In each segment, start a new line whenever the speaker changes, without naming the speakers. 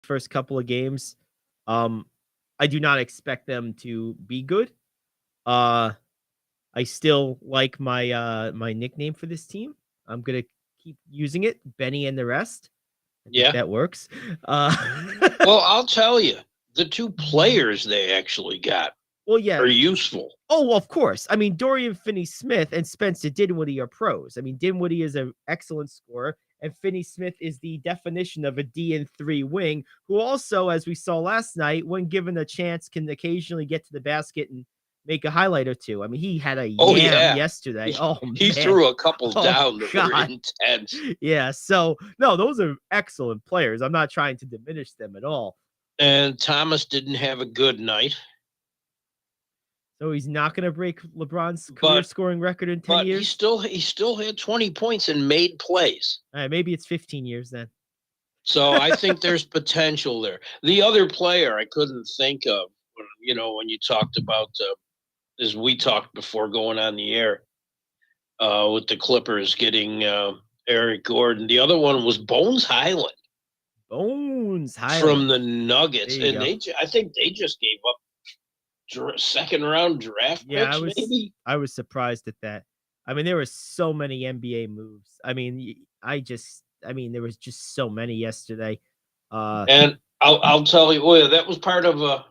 first couple of games. I do not expect them to be good. Uh, I still like my nickname for this team. I'm gonna keep using it, Benny and the rest. I think
Yeah.
that works.
Well, I'll tell you, the two players they actually got
well, yeah.
are useful.
Oh, well, of course. I mean, Dorian Finney-Smith and Spencer Dinwiddie are pros. I mean, Dinwiddie is an excellent scorer, and Finney-Smith is the definition of a D&3 wing, who also, as we saw last night, when given a chance, can occasionally get to the basket and make a highlight or two. I mean, he had a
Oh
yam
yeah,
yesterday. Oh,
he
man.
threw a couple
Oh,
down that were
God.
intense.
Yeah, so, no, those are excellent players. I'm not trying to diminish them at all.
And Thomas didn't have a good night.
So he's not going to break LeBron's career scoring record in 10 years?
He still had 20 points and made plays.
All right, maybe it's 15 years then.
So I think there's potential there. The other player I couldn't think of, when you talked about, as we talked before going on the air, with the Clippers getting Eric Gordon. The other one was Bones Highland.
Bones Highland.
From the Nuggets. And I think they just gave up second round draft picks, maybe.
I was surprised at that. I mean, there were so many NBA moves. I mean, there was just so many yesterday.
And I'll tell you, that was part of a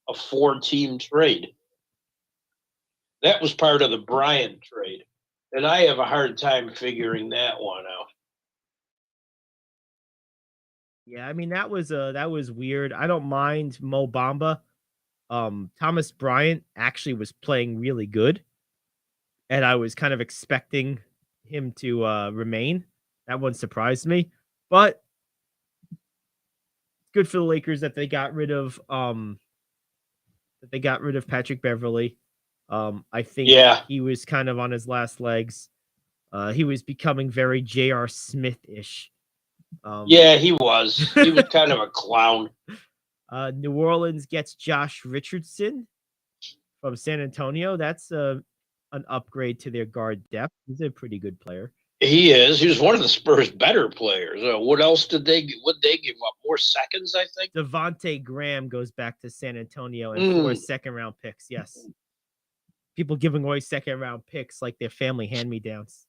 4-team trade. That was part of the Bryant trade. And I have a hard time figuring that one out.
Yeah, I mean, that was weird. I don't mind Mo Bamba. Thomas Bryant actually was playing really good, and I was kind of expecting him to remain. That one surprised me, but good for the Lakers that they got rid of Patrick Beverley. I think he was kind of on his last legs. He was becoming very J.R. Smith-ish.
Yeah, he was. He was kind of a clown.
New Orleans gets Josh Richardson from San Antonio. That's an upgrade to their guard depth. He's a pretty good player.
He is. He was one of the Spurs' better players. What else did they give up? More seconds, I think.
Devontae Graham goes back to San Antonio and 4 second-round picks. Yes. People giving away second-round picks like they're family hand-me-downs.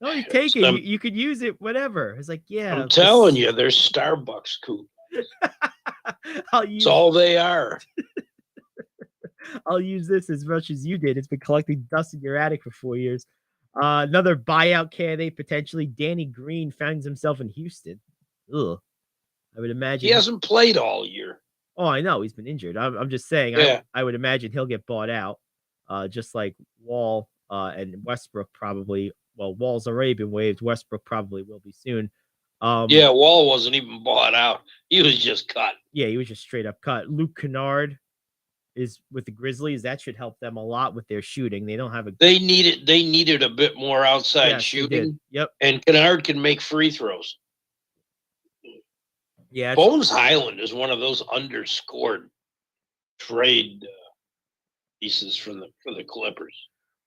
No, you take it. You could use it, whatever. It's like, yeah.
I'm telling you, they're Starbucks coupons. That's all they are.
I'll use this as much as you did. It's been collecting dust in your attic for 4 years. Another buyout candidate, potentially. Danny Green finds himself in Houston. Ugh. I would imagine
he hasn't played all year.
Oh, I know. He's been injured. I'm just saying. I would imagine he'll get bought out, just like Wall and Westbrook probably. Well, Wall's already been waived. Westbrook probably will be soon.
Wall wasn't even bought out. He was just cut.
Yeah, he was just straight up cut. Luke Kennard is with the Grizzlies. That should help them a lot with their shooting. They don't have a.
They needed a bit more outside shooting.
Yep.
And Kennard can make free throws.
Yeah.
Bones Highland is one of those underscored trade pieces for the Clippers.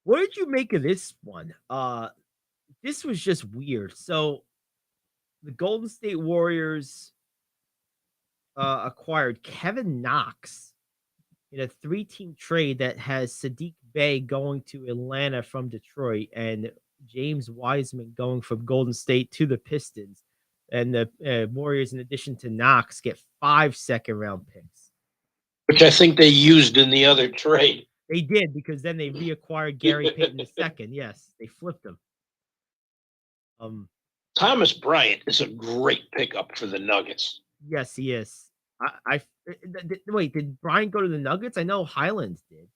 What did you make of this one? This was just weird. So the Golden State Warriors acquired Kevin Knox in a 3-team trade that has Sadiq Bey going to Atlanta from Detroit and James Wiseman going from Golden State to the Pistons. And the Warriors, in addition to Knox, get 5 second-round picks.
Which I think they used in the other trade.
They did, because then they reacquired Gary Payton II. Yes, they flipped him.
Thomas Bryant is a great pickup for the Nuggets.
Yes, he is. Wait, did Bryant go to the Nuggets? I know Highland did.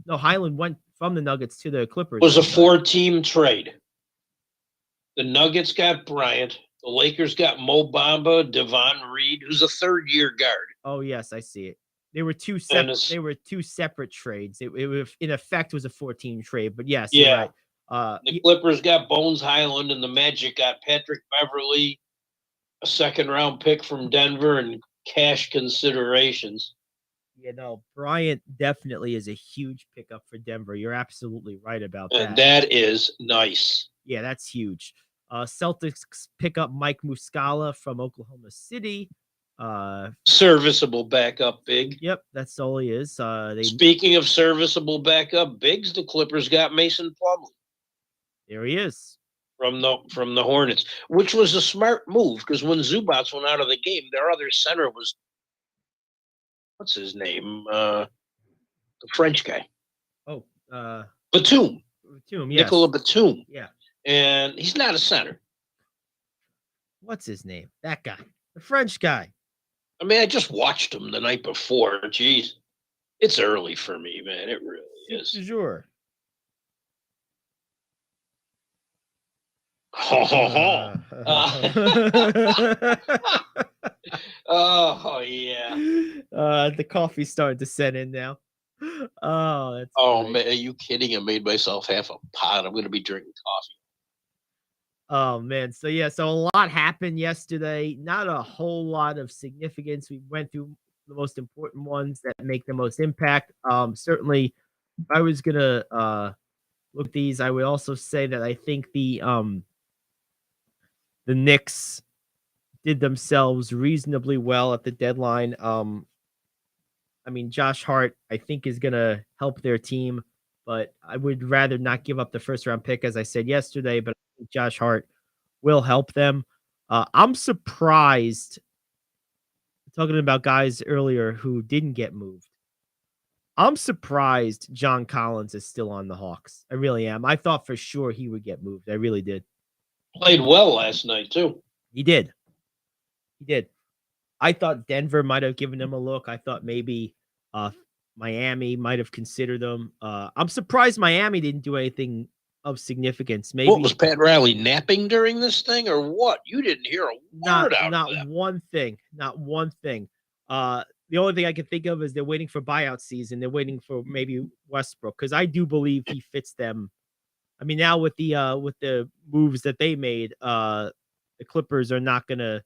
No, Highland went from the Nuggets to the Clippers.
It was a 4-team trade. The Nuggets got Bryant. The Lakers got Mo Bamba, Devon Reed, who's a third-year guard.
Oh, yes, I see it. They were two separate trades. It in effect was a 4-team trade, but yes, you're right.
The Clippers got Bones Highland, and the Magic got Patrick Beverley, a second-round pick from Denver, and cash considerations.
Bryant definitely is a huge pickup for Denver. You're absolutely right about that.
And that is nice.
Yeah, that's huge. Celtics pick up Mike Muscala from Oklahoma City.
Serviceable backup big.
Yep, that's all he is.
Speaking of serviceable backup bigs, the Clippers got Mason Plumlee.
There he is.
From the Hornets, which was a smart move because when Zubats went out of the game, their other center was what's his name? The French guy.
Oh,
Batum.
Batum, yes.
Nicola Batum.
Yeah.
And he's not a center.
What's his name? That guy. The French guy.
I mean, I just watched him the night before. Jeez. It's early for me, man. It really is.
Sure.
Oh yeah.
The coffee's starting to set in now. Oh, that's
great. Man, are you kidding? I made myself half a pot. I'm going to be drinking coffee.
Oh man, so a lot happened yesterday. Not a whole lot of significance. We went through the most important ones that make the most impact. Certainly, if I was gonna look at these, I would also say that I think the Knicks did themselves reasonably well at the deadline. I mean, Josh Hart, I think, is gonna help their team, but I would rather not give up the first round pick, as I said yesterday. But I think Josh Hart will help them. I'm surprised, talking about guys earlier who didn't get moved. I'm surprised John Collins is still on the Hawks. I really am. I thought for sure he would get moved. I really did.
Played well last night, too.
He did. I thought Denver might have given him a look. I thought maybe Miami might have considered him. I'm surprised Miami didn't do anything of significance. Maybe
what was Pat Riley napping during this thing, or what? You didn't hear a word out of that.
Not one thing. The only thing I can think of is they're waiting for buyout season. They're waiting for maybe Westbrook, because I do believe he fits them. I mean, now with the moves that they made, the Clippers are not gonna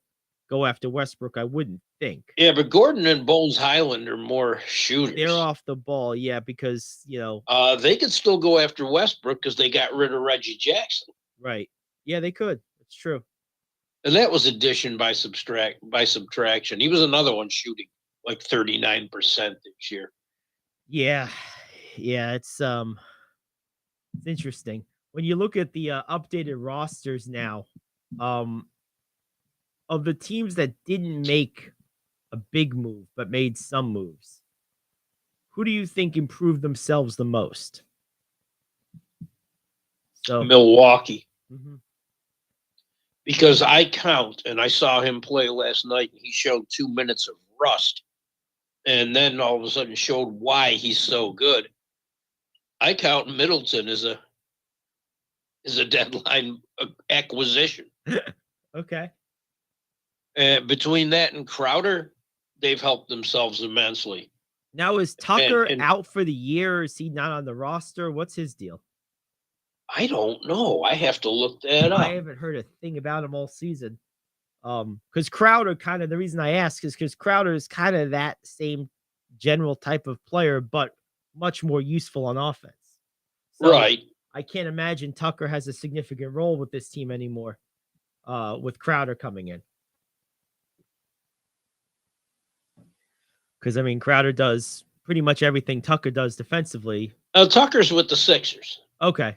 go after Westbrook, I wouldn't think.
Yeah, but Gordon and Bones Highland are more shooters.
They're off the ball, yeah, because
they could still go after Westbrook because they got rid of Reggie Jackson.
Right. Yeah, they could. It's true.
And that was addition by subtraction. He was another one shooting like 39% this year.
Yeah. It's interesting when you look at the updated rosters now. Of the teams that didn't make a big move but made some moves, who do you think improved themselves the most? So
Milwaukee.
Mm-hmm.
Because I count, and I saw him play last night, and he showed 2 minutes of rust, and then all of a sudden showed why he's so good. I count Middleton as a deadline acquisition.
Okay.
And between that and Crowder, they've helped themselves immensely.
Now, is Tucker out for the year? Is he not on the roster? What's his deal?
I don't know. I have to look that up.
I haven't heard a thing about him all season. Because Crowder, kind of the reason I ask is because Crowder is kind of that same general type of player, but much more useful on offense. So
right.
I can't imagine Tucker has a significant role with this team anymore, with Crowder coming in. Because, I mean, Crowder does pretty much everything Tucker does defensively.
Tucker's with the Sixers.
Okay.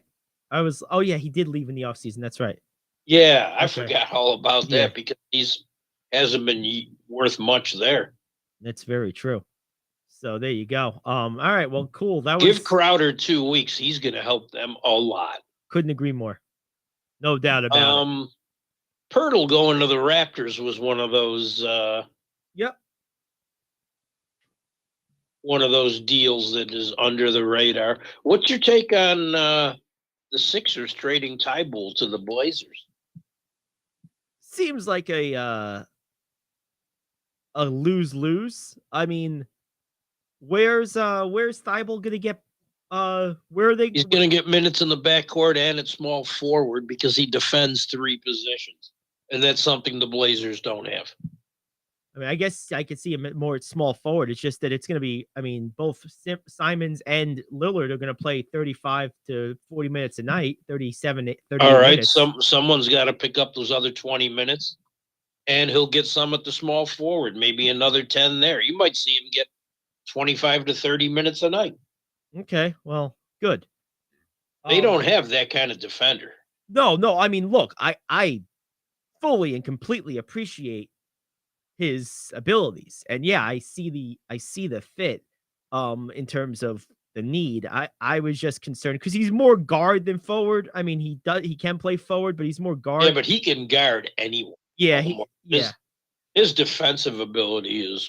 Yeah, he did leave in the offseason. That's right.
Yeah, I forgot all about that because hasn't been worth much there.
That's very true. So there you go. All right, well, cool.
Give Crowder 2 weeks. He's going to help them a lot.
Couldn't agree more. No doubt about it.
Pirtle going to the Raptors was one of those.
Yep.
One of those deals that is under the radar. What's your take on the Sixers trading Tybull to the Blazers?
Seems like a lose-lose. I mean, where's Thibault gonna get? Where are they?
He's gonna get minutes in the backcourt and at small forward because he defends 3 positions, and that's something the Blazers don't have.
I mean, I guess I could see him more at small forward. It's just that it's going to be, I mean, both Simons and Lillard are going to play 35 to 40 minutes a night, 37,
All
38
right,
minutes.
someone's got to pick up those other 20 minutes, and he'll get some at the small forward, maybe another 10 there. You might see him get 25 to 30 minutes a night.
Okay, well, good.
They don't have that kind of defender.
No. I mean, look, I fully and completely appreciate his abilities, and yeah, I see the fit. In terms of the need, I was just concerned because he's more guard than forward. I mean, he can play forward, but he's more guard.
Yeah, but he can guard anyone.
Yeah,
His defensive ability is,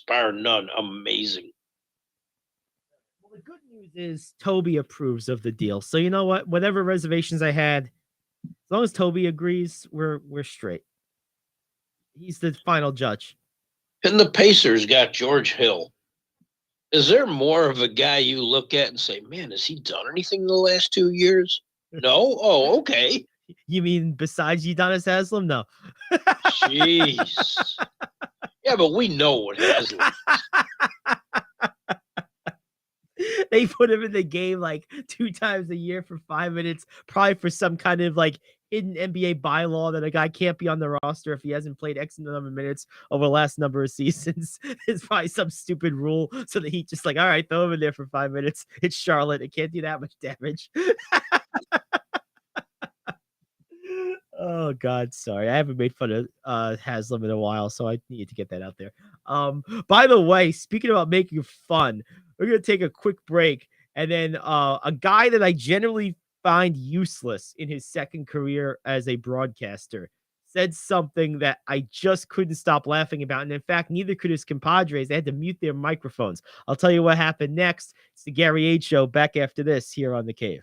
bar none, amazing.
Well, the good news is Toby approves of the deal. So you know what? Whatever reservations I had, as long as Toby agrees, we're straight. He's the final judge.
And the Pacers got George Hill. Is there more of a guy you look at and say, man, has he done anything in the last 2 years? No? Oh, okay.
You mean besides Udonis Haslem? No.
Jeez. Yeah, but we know what Haslem is.
They put him in the game like 2 times a year for 5 minutes, probably for some kind of like hidden NBA bylaw that a guy can't be on the roster if he hasn't played X number of minutes over the last number of seasons. It's probably some stupid rule so that he just like, all right, throw him in there for 5 minutes. It's Charlotte. It can't do that much damage. Oh God, sorry. I haven't made fun of Haslam in a while, so I need to get that out there. By the way, speaking about making fun, we're gonna take a quick break, and then a guy that I generally find useless in his second career as a broadcaster said something that I just couldn't stop laughing about. And in fact, neither could his compadres. They had to mute their microphones. I'll tell you what happened next. It's the Gary Ayd Show back after this here on The Cave.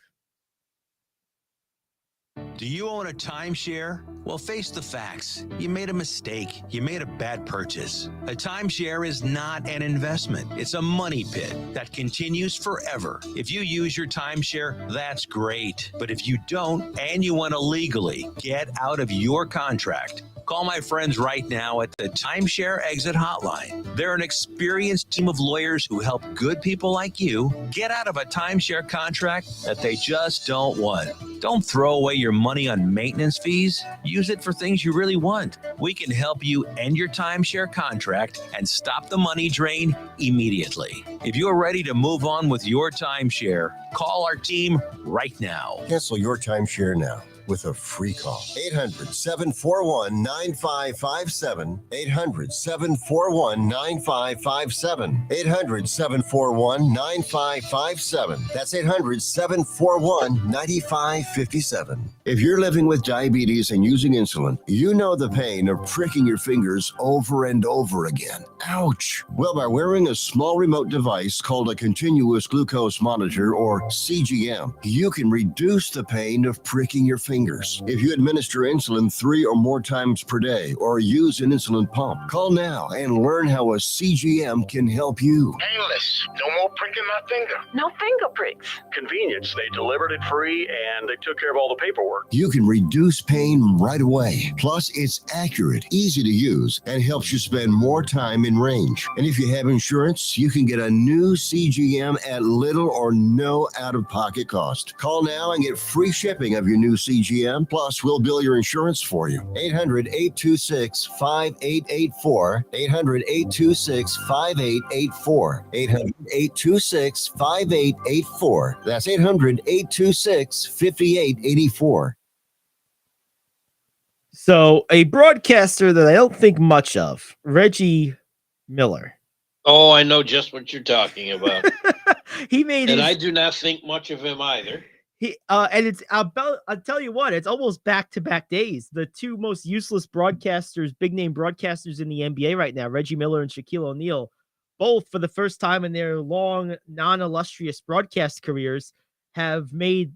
Do you own a timeshare? Well, face the facts. You made a mistake. You made a bad purchase. A timeshare is not an investment. It's a money pit that continues forever. If you use your timeshare, that's great. But if you don't and you want to legally get out of your contract, call my friends right now at the Timeshare Exit Hotline. They're an experienced team of lawyers who help good people like you get out of a timeshare contract that they just don't want. Don't throw away your money on maintenance fees. Use it for things you really want. We can help you end your timeshare contract and stop the money drain immediately. If you're ready to move on with your timeshare, call our team right now.
Cancel your timeshare now with a free call. 800-741-9557. 800-741-9557. 800-741-9557. That's 800-741-9557. If you're living with diabetes and using insulin, you know the pain of pricking your fingers over and over again. Ouch! Well, by wearing a small remote device called a continuous glucose monitor, or CGM, you can reduce the pain of pricking your fingers. If you administer insulin 3 or more times per day or use an insulin pump, call now and learn how a CGM can help you.
Painless. No more pricking my finger.
No finger pricks.
Convenience. They delivered it free and they took care of all the paperwork.
You can reduce pain right away. Plus, it's accurate, easy to use, and helps you spend more time in range. And if you have insurance, you can get a new CGM at little or no out-of-pocket cost. Call now and get free shipping of your new CGM. Plus, we'll bill your insurance for you. 800-826-5884. 800-826-5884. 800-826-5884. That's 800-826-5884.
So a broadcaster that I don't think much of, Reggie Miller.
Oh, I know just what you're talking about.
He made
and I do not think much of him either.
And it's about, I'll tell you what, it's almost back-to-back days. The two most useless broadcasters, big-name broadcasters in the NBA right now, Reggie Miller and Shaquille O'Neal, both for the first time in their long, non-illustrious broadcast careers, have made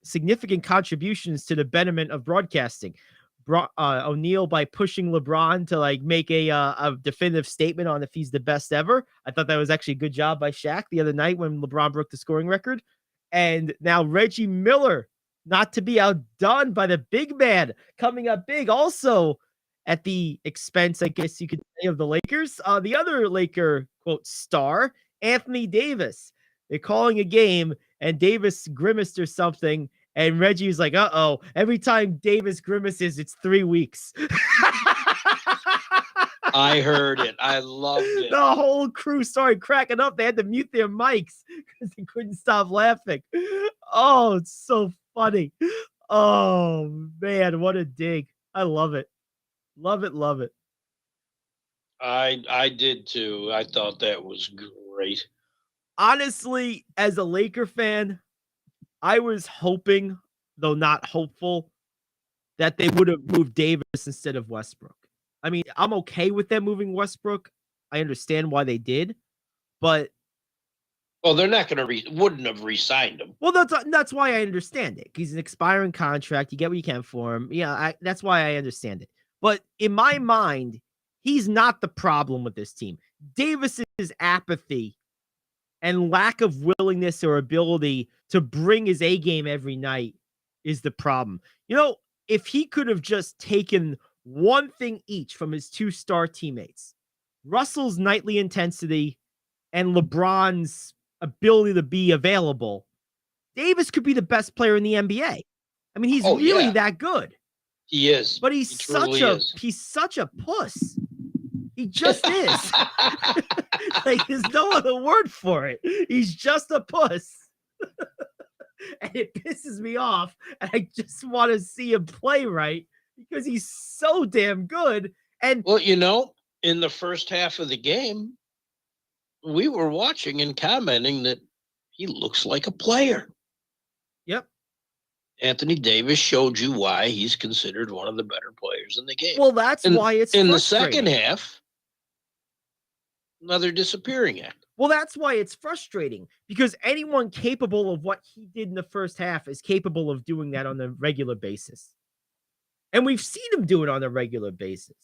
significant contributions to the betterment of broadcasting. O'Neal by pushing LeBron to like make a definitive statement on if he's the best ever. I thought that was actually a good job by Shaq the other night when LeBron broke the scoring record. And now Reggie Miller, not to be outdone by the big man, coming up big, also at the expense, I guess you could say, of the Lakers. The other Laker, quote, star, Anthony Davis. They're calling a game, and Davis grimaced or something, and Reggie was like, uh-oh. Every time Davis grimaces, it's 3 weeks.
I heard it. I loved it.
The whole crew started cracking up. They had to mute their mics because they couldn't stop laughing. Oh, it's so funny. Oh, man, what a dig. I love it. Love it, love it.
I did too. I thought that was great.
Honestly, as a Laker fan, I was hoping, though not hopeful, that they would have moved Davis instead of Westbrook. I mean, I'm okay with them moving Westbrook. I understand why they did, but
well, they're not going to wouldn't have re-signed him.
Well, that's why I understand it. He's an expiring contract. You get what you can for him. Yeah, that's why I understand it. But in my mind, he's not the problem with this team. Davis's apathy and lack of willingness or ability to bring his A game every night is the problem. You know, if he could have just taken one thing each from his 2-star teammates, Russell's nightly intensity and LeBron's ability to be available, Davis could be the best player in the NBA. I mean, he's really that good.
He is.
But he's such a puss. He just is. Like, there's no other word for it. He's just a puss. And it pisses me off. And I just want to see him play right because he's so damn good. And
well, you know, in the first half of the game, we were watching and commenting that he looks like a player.
Yep.
Anthony Davis showed you why he's considered one of the better players in the game.
Well, that's why it's
in the second half, another disappearing act.
Well, that's why it's frustrating, because anyone capable of what he did in the first half is capable of doing that on a regular basis. And we've seen him do it on a regular basis.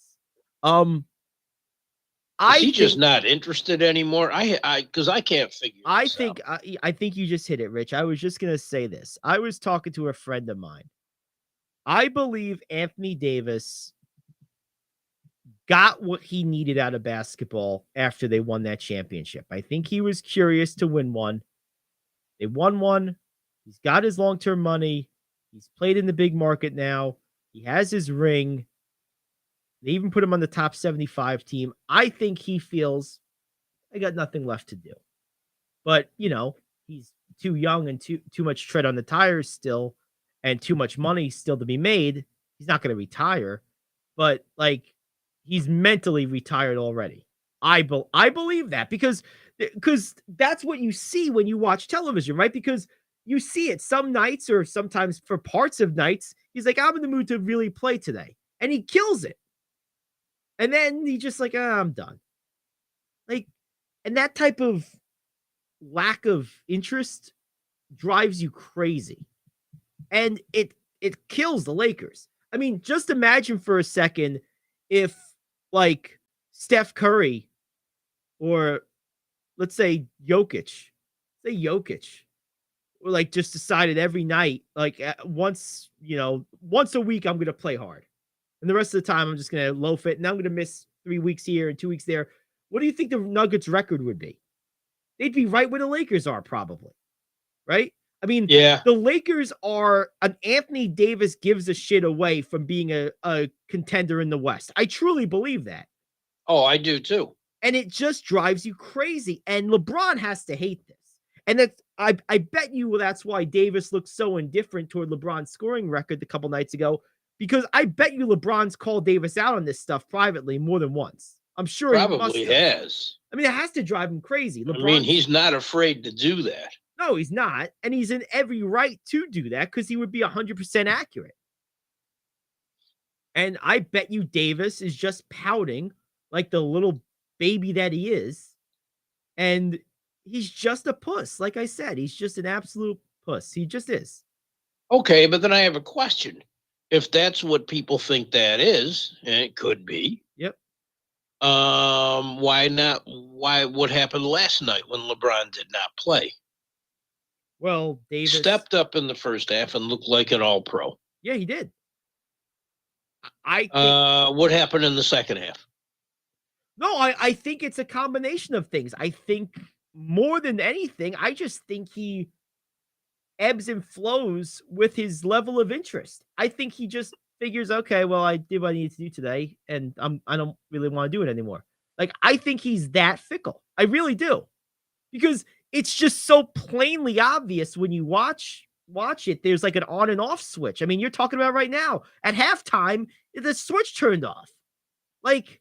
Is he just not interested anymore? Because I can't figure this out.
I think you just hit it, Rich. I was just going to say this. I was talking to a friend of mine. I believe Anthony Davis got what he needed out of basketball after they won that championship. I think he was curious to win one. They won one. He's got his long-term money. He's played in the big market now. He has his ring. They even put him on the top 75 team. I think he feels, I got nothing left to do. But, you know, he's too young and too much tread on the tires still, and too much money still to be made. He's not going to retire. But, like, he's mentally retired already. I believe that because that's what you see when you watch television, right? Because you see it some nights, or sometimes for parts of nights, he's like, I'm in the mood to really play today. And he kills it. And then he just like, I'm done. Like, and that type of lack of interest drives you crazy. And it kills the Lakers. I mean, just imagine for a second if, like, Steph Curry, or let's say Jokic, or like just decided every night, like once a week, I'm going to play hard. And the rest of the time, I'm just going to loaf it. And I'm going to miss 3 weeks here and 2 weeks there. What do you think the Nuggets record would be? They'd be right where the Lakers are, probably. Right? I mean,
yeah.
The Lakers are an Anthony Davis gives a shit away from being a contender in the West. I truly believe that.
Oh, I do too.
And it just drives you crazy. And LeBron has to hate this. And that's, I bet you that's why Davis looked so indifferent toward LeBron's scoring record a couple nights ago. Because I bet you LeBron's called Davis out on this stuff privately more than once. I'm sure
probably
he
has.
I mean, it has to drive him crazy.
I mean, he's not afraid to do that.
No, he's not. And he's in every right to do that because he would be 100% accurate. And I bet you Davis is just pouting like the little baby that he is. And he's just a puss. Like I said, he's just an absolute puss. He just is. Okay,
but then I have a question. If that's what people think that is, and it could be.
Yep.
Why not? What happened last night when LeBron did not play?
Well, Davis
stepped up in the first half and looked like an all-pro.
Yeah, he did. I think
What happened in the second half?
no, I think it's a combination of things. I think more than anything, I just think he ebbs and flows with his level of interest. I think he just figures, okay, well, I did what I needed to do today, and I don't really want to do it anymore. Like, I think he's that fickle. I really do. Because it's just so plainly obvious when you watch it. There's like an on and off switch. I mean, you're talking about right now. At halftime, the switch turned off. Like,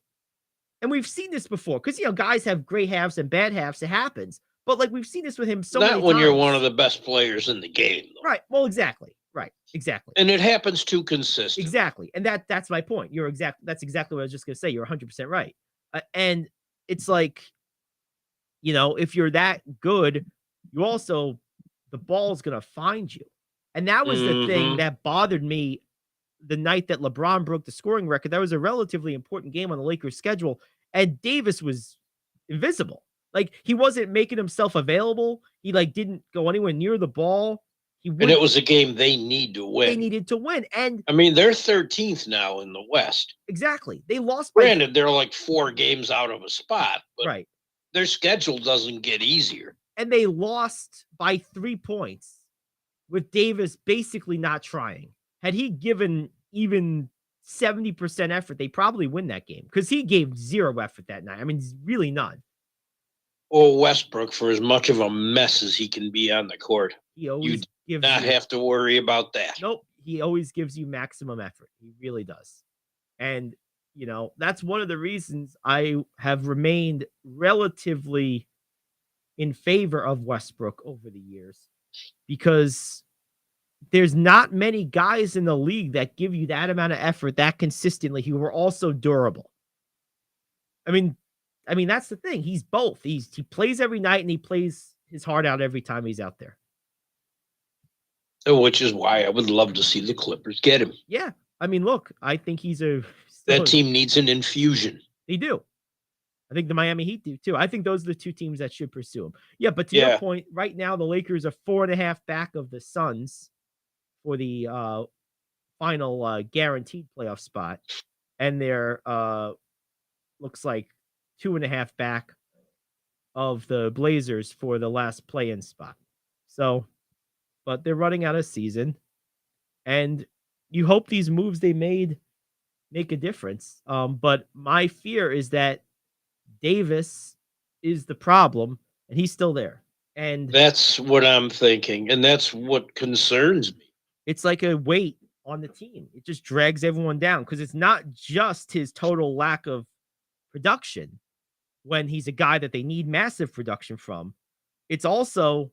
and we've seen this before because guys have great halves and bad halves. It happens. But like we've seen this with him so many
Not when
times.
you're one of the best players in the game, though.
Right. Well, exactly. Right. Exactly.
And it happens too consistent.
Exactly. And that's my point. That's exactly what I was just gonna say. You're 100% right. And it's like, if you're that good, you also the ball's gonna find you. And that was the thing that bothered me the night that LeBron broke the scoring record. That was a relatively important game on the Lakers schedule, and Davis was invisible. Like, he wasn't making himself available. He didn't go anywhere near the ball.
And it was a game they need to win.
They needed to win. And
I mean, they're 13th now in the West.
Exactly. They lost by
Granted, they're like 4 games out of a spot, but
right.
Their schedule doesn't get easier.
And they lost by 3 points with Davis basically not trying. Had he given even 70% effort, they probably win that game because he gave 0 effort that night. I mean, really none.
Or Westbrook, for as much of a mess as he can be on the court,
he always gives
not have to worry about that.
Nope. He always gives you maximum effort. He really does. And, that's one of the reasons I have remained relatively in favor of Westbrook over the years, because there's not many guys in the league that give you that amount of effort that consistently who are also durable. I mean, that's the thing. He's both. He plays every night and he plays his heart out every time he's out there.
Which is why I would love to see the Clippers get him.
Yeah. I mean, look, I think
that team needs an infusion.
They do. I think the Miami Heat do too. I think those are the 2 teams that should pursue him. Yeah, but to your point, right now the Lakers are 4.5 back of the Suns for the final guaranteed playoff spot, and they're looks like 2.5 back of the Blazers for the last play-in spot. So, but they're running out of season, and you hope these moves they made make a difference. But my fear is that Davis is the problem, and he's still there. And
that's what I'm thinking, and that's what concerns me.
It's like a weight on the team. It just drags everyone down because it's not just his total lack of production when he's a guy that they need massive production from. It's also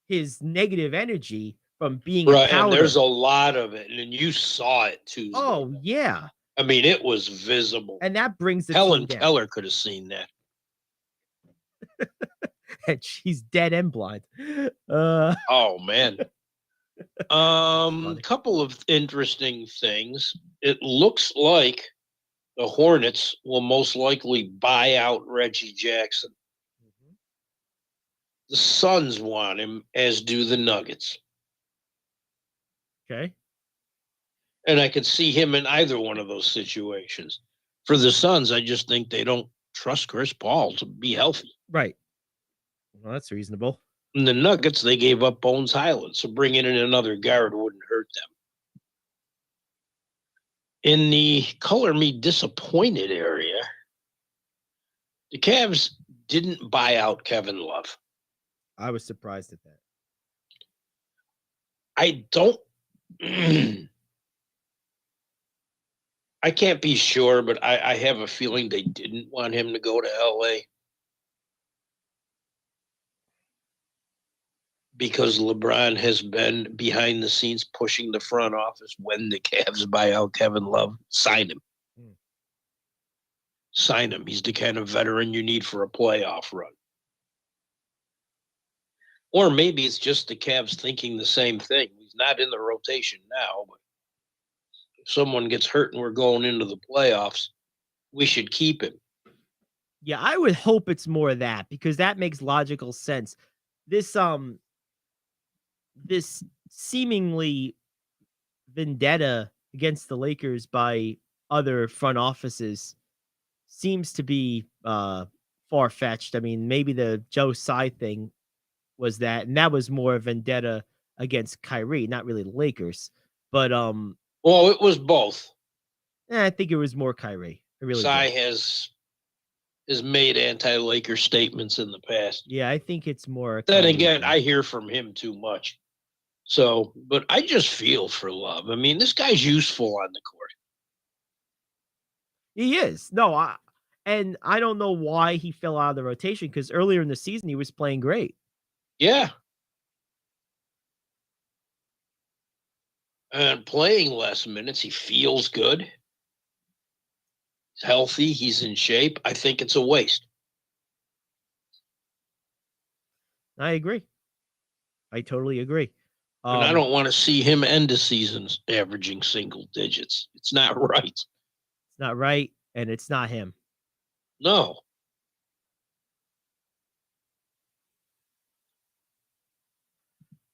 his negative energy from being
right. And there's a lot of it, and you saw it too.
Oh yeah.
I mean, it was visible.
And that brings the
Helen
team down.
Keller could have seen that.
And she's dead and blind.
Oh man. A couple of interesting things. It looks like the Hornets will most likely buy out Reggie Jackson.
Mm-hmm.
The Suns want him, as do the Nuggets.
Okay.
And I could see him in either one of those situations. For the Suns, I just think they don't trust Chris Paul to be healthy.
Right. Well, that's reasonable.
And the Nuggets, they gave up Bones Highland, so bringing in another guard wouldn't hurt them. In the color me disappointed area, the Cavs didn't buy out Kevin Love.
I was surprised at that.
I don't... I can't be sure, but I have a feeling they didn't want him to go to L.A. because LeBron has been behind the scenes pushing the front office when the Cavs buy out Kevin Love. Sign him. Sign him. He's the kind of veteran you need for a playoff run. Or maybe it's just the Cavs thinking the same thing. He's not in the rotation now, but if someone gets hurt and we're going into the playoffs, we should keep him.
Yeah, I would hope it's more of that because that makes logical sense. This seemingly vendetta against the Lakers by other front offices seems to be far-fetched. I mean, maybe the Joe Tsai thing was that, and that was more vendetta against Kyrie, not really the Lakers. But
Well, it was both.
I think it was more Kyrie. It really
Psy
did.
has made anti-Laker statements in the past.
Yeah, I think it's more.
Then
Kyrie
again,
thing.
I hear from him too much. So, but I just feel for Love. I mean, this guy's useful on the court.
He is. No, and I don't know why he fell out of the rotation, because earlier in the season he was playing great.
Yeah. And playing less minutes, he feels good. He's healthy. He's in shape. I think it's a waste.
I agree. I totally agree.
And I don't want to see him end the season averaging single digits. It's not right.
It's not right, and it's not him.
No.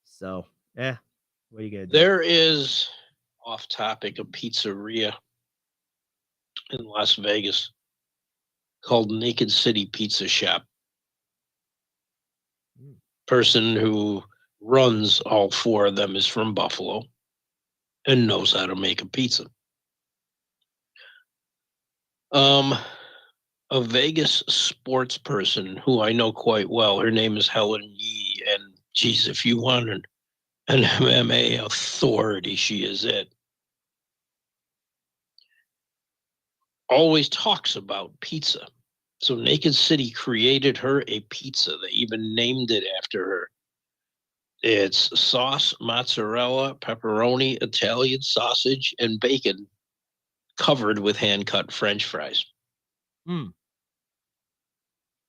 So, what are you gonna do?
There is, off topic, a pizzeria in Las Vegas called Naked City Pizza Shop. Person who runs all four of them is from Buffalo and knows how to make a pizza. A Vegas sports person who I know quite well, her name is Helen Yee, and geez, if you want an MMA authority, she is it. Always talks about pizza. So Naked City created her a pizza. They even named it after her. It's sauce, mozzarella, pepperoni, Italian sausage, and bacon covered with hand-cut French fries.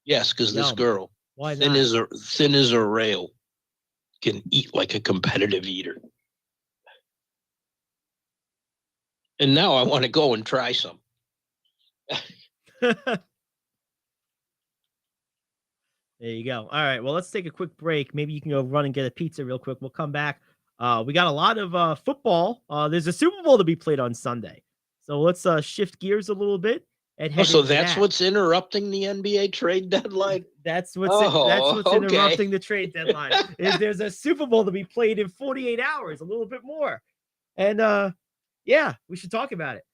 Yes, because this girl,
Why
thin
not?
as a rail, can eat like a competitive eater. And now I want to go and try some.
There you go. All right. Well, let's take a quick break. Maybe you can go run and get a pizza real quick. We'll come back. We got a lot of football. There's a Super Bowl to be played on Sunday. So let's shift gears a little bit and head
So
into
that's
that.
what's interrupting the NBA trade deadline?
That's what's
okay.
interrupting the trade deadline. There's a Super Bowl to be played in 48 hours, a little bit more. And yeah, we should talk about it.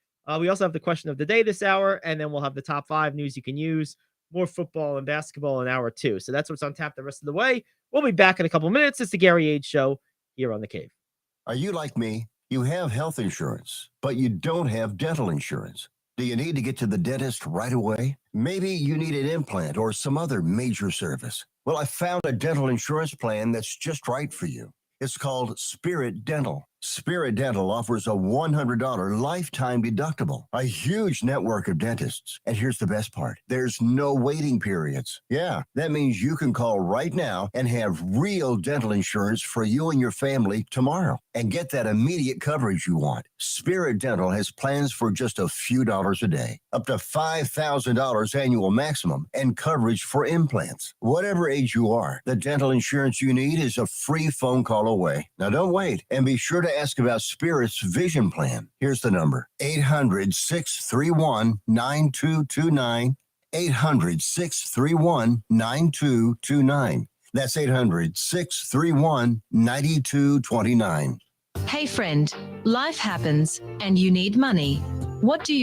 We also have the question of the day this hour, and then we'll have the top 5 news you can use. More football and basketball in hour 2. So that's what's on tap the rest of the way. We'll be back in a couple minutes. It's the Gary Ayd Show here on The Cave.
Are you like me? You have health insurance, but you don't have dental insurance. Do you need to get to the dentist right away? Maybe you need an implant or some other major service. Well, I found a dental insurance plan that's just right for you. It's called Spirit Dental. Spirit Dental offers a $100 lifetime deductible, a huge network of dentists. And here's the best part. There's no waiting periods. Yeah, that means you can call right now and have real dental insurance for you and your family tomorrow and get that immediate coverage you want. Spirit Dental has plans for just a few dollars a day, up to $5,000 annual maximum, and coverage for implants. Whatever age you are, the dental insurance you need is a free phone call away. Now don't wait, and be sure to ask about Spirit's vision plan. Here's the number: 800-631-9229. 800-631-9229. That's 800-631-9229.
Hey friend, life happens and you need money. What do?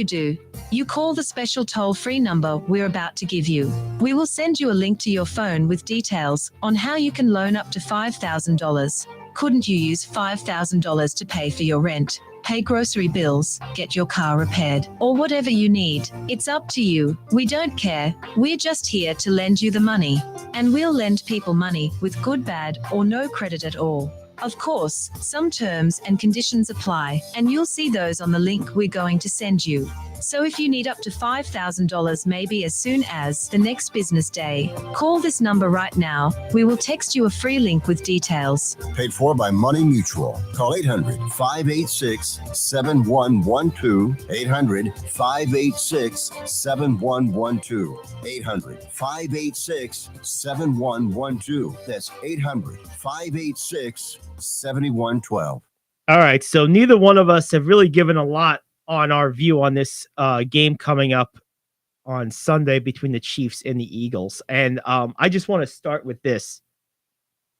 You call the special toll-free number we're about to give you. We will send you a link to your phone with details on how you can loan up to $5,000. Couldn't you use $5,000 to pay for your rent, pay grocery bills, get your car repaired, or whatever you need? It's up to you. We don't care. We're just here to lend you the money. And we'll lend people money with good, bad, or no credit at all. Of course, some terms and conditions apply, and you'll see those on the link we're going to send you. So if you need up to $5,000 maybe as soon as the next business day, call this number right now. We will text you a free link with details.
Paid for by Money Mutual. Call 800-586-7112. 800-586-7112. 800-586-7112. That's 800-586-7112.
All right, so neither one of us have really given a lot on our view on this game coming up on Sunday between the Chiefs and the Eagles. And I just want to start with this.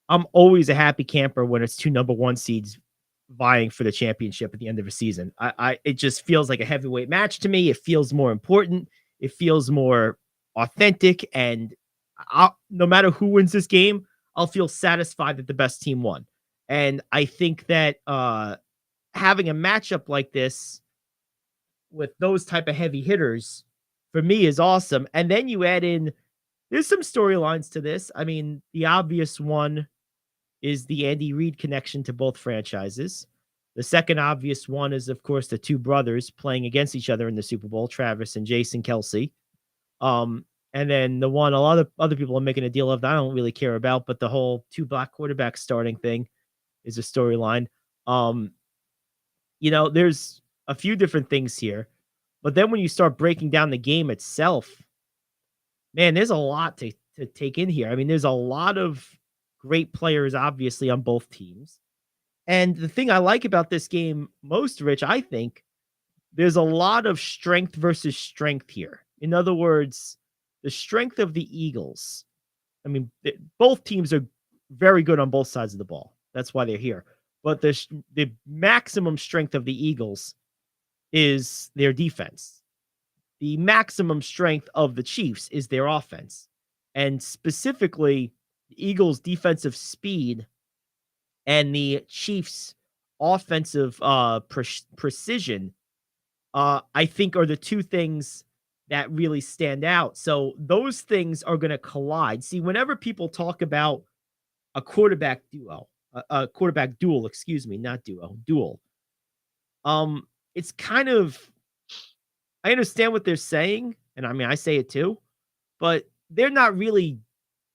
I'm always a happy camper when it's two number one seeds vying for the championship at the end of a season. It just feels like a heavyweight match to me. It feels more important. It feels more authentic. And no matter who wins this game, I'll feel satisfied that the best team won. And I think that having a matchup like this with those type of heavy hitters for me is awesome. And then you add in, there's some storylines to this. I mean, the obvious one is the Andy Reid connection to both franchises. The second obvious one is, of course, the two brothers playing against each other in the Super Bowl, Travis and Jason Kelsey. And then the one a lot of other people are making a deal of that I don't really care about, but the whole two black quarterbacks starting thing is a storyline. There's a few different things here, but then when you start breaking down the game itself, man, there's a lot to take in here. I mean, there's a lot of great players, obviously, on both teams. And the thing I like about this game most, Rich, I think there's a lot of strength versus strength here. In other words, the strength of the Eagles. I mean, both teams are very good on both sides of the ball. That's why they're here. But the maximum strength of the Eagles is their defense. The maximum strength of the Chiefs is their offense. And specifically, the Eagles' defensive speed and the Chiefs' offensive precision, I think, are the two things that really stand out. So those things are going to collide. See, whenever people talk about a quarterback duo, a quarterback duel, not duo, duel. It's kind of, I understand what they're saying, and I mean, I say it too, but they're not really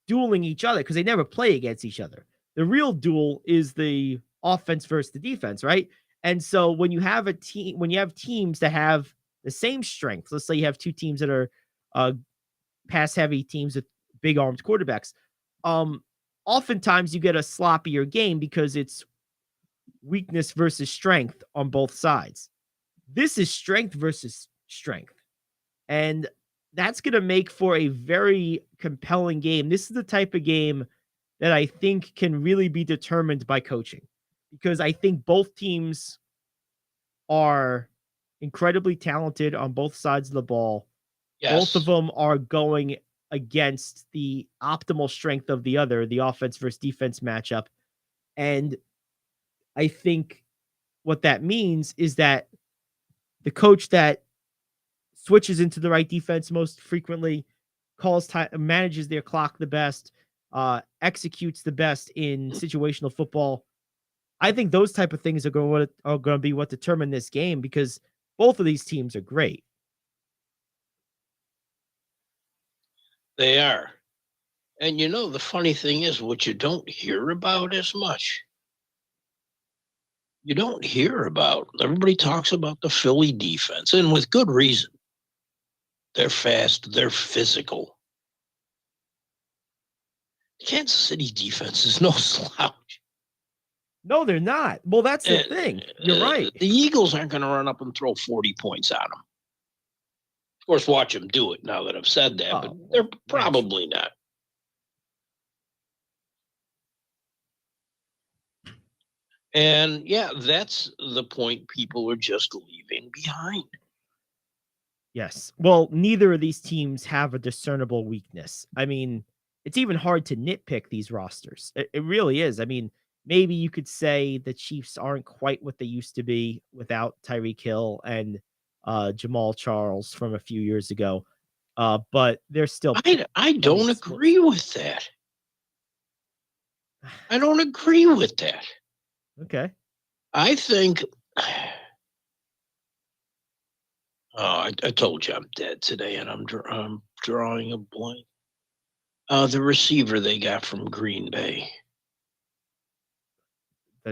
dueling each other because they never play against each other. The real duel is the offense versus the defense, right? And so when you have teams that have the same strength, let's say you have two teams that are pass heavy teams with big armed quarterbacks, oftentimes you get a sloppier game because it's weakness versus strength on both sides. This is strength versus strength. And that's going to make for a very compelling game. This is the type of game that I think can really be determined by coaching, because I think both teams are incredibly talented on both sides of the ball.
Yes.
Both of them are going against the optimal strength of the other, the offense versus defense matchup. And I think what that means is that the coach that switches into the right defense most frequently, calls time, manages their clock the best, executes the best in situational football. I think those type of things are going to be what determine this game, because both of these teams are great.
They are. And the funny thing is, what you don't hear about as much. You don't hear about, everybody talks about the Philly defense, and with good reason. They're fast, they're physical. Kansas City defense is no slouch.
No, they're not. Well, that's the thing. You're right.
The Eagles aren't going to run up and throw 40 points at them. Of course, watch them do it now that I've said that, but they're probably not. And yeah, that's the point people are just leaving behind.
Yes. Well, neither of these teams have a discernible weakness. I mean, it's even hard to nitpick these rosters. It really is. I mean, maybe you could say the Chiefs aren't quite what they used to be without Tyreek Hill and Jamal Charles from a few years ago. But they're still.
I don't agree with that. I don't agree with that.
Okay.
I think. I told you I'm dead today, and I'm drawing a blank. The receiver they got from Green Bay.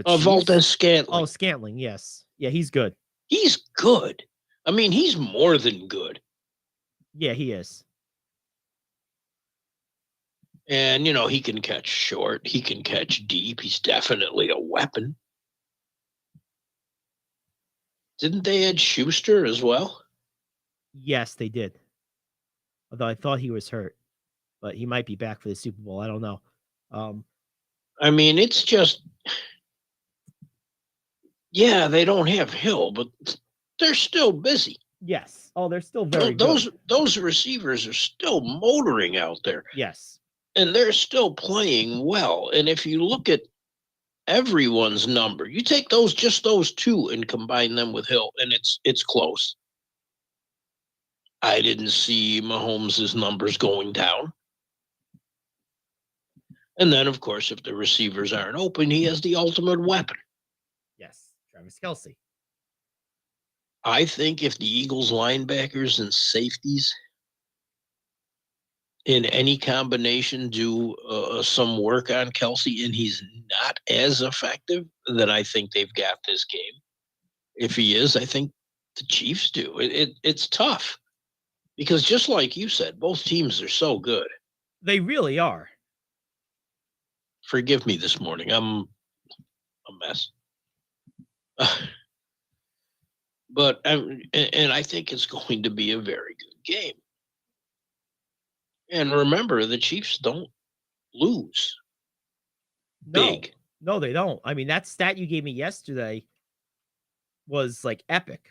Valdez Scantling.
Oh, Scantling, yes. Yeah, he's good.
He's good. I mean, he's more than good.
Yeah, he is.
And, he can catch short. He can catch deep. He's definitely a weapon. Didn't they add Schuster as well?
Yes, they did. Although I thought he was hurt, but he might be back for the Super Bowl. I don't know.
I mean, it's just, yeah, they don't have Hill, but they're still busy.
Yes. Oh, they're still very good.
Those receivers are still motoring out there.
Yes.
And they're still playing well. And if you look at everyone's number, you take just those two and combine them with Hill, and it's close. I didn't see Mahomes' numbers going down. And then, of course, if the receivers aren't open, he has the ultimate weapon.
Yes. Travis Kelce.
I think if the Eagles linebackers and safeties in any combination do some work on Kelce and he's not as effective, then I think they've got this game. If he is, I think the Chiefs do. It's tough because just like you said, both teams are so good.
They really are.
Forgive me this morning. I'm a mess. But I think it's going to be a very good game. And remember, the Chiefs don't lose big.
No, they don't. I mean, that stat you gave me yesterday was like epic.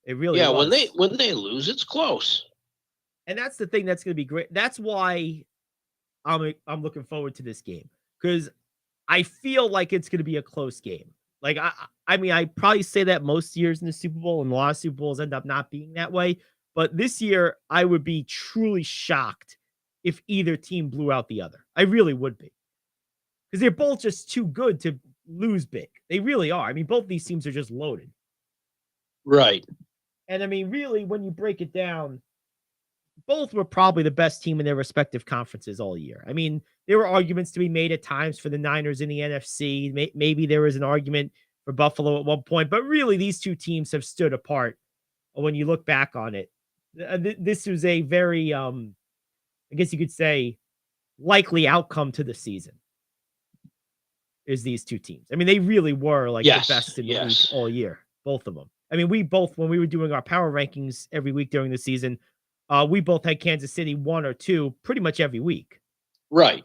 It really was.
when they lose, it's close.
And that's the thing that's going to be great. That's why I'm looking forward to this game, because I feel like it's going to be a close game. Like I mean, I probably say that most years in the Super Bowl, and a lot of Super Bowls end up not being that way. But this year, I would be truly shocked if either team blew out the other. I really would be, because they're both just too good to lose big. They really are. I mean, both these teams are just loaded.
Right.
And I mean, really, when you break it down, both were probably the best team in their respective conferences all year. I mean, there were arguments to be made at times for the Niners in the NFC. Maybe there was an argument for Buffalo at one point, but really these two teams have stood apart when you look back on it. This was a very, I guess you could say, likely outcome to the season is these two teams. I mean, they really were like the best in the league all year, both of them. I mean, we both, when we were doing our power rankings every week during the season, we both had Kansas City 1 or 2 pretty much every week.
Right.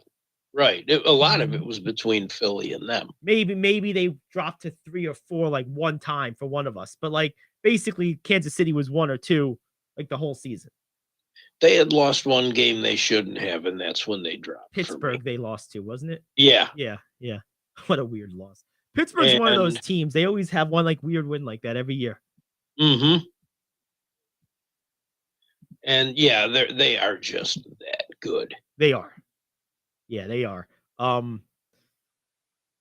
A lot of it was between Philly and them.
Maybe they dropped to 3 or 4 like one time for one of us, but like basically Kansas City was 1 or 2 like the whole season.
They had lost one game they shouldn't have, and that's when they dropped.
Pittsburgh they lost to, wasn't it?
Yeah.
What a weird loss. Pittsburgh's one of those teams. They always have one like weird win like that every year.
Mm-hmm. And yeah, they are just that good.
They are. Yeah, they are.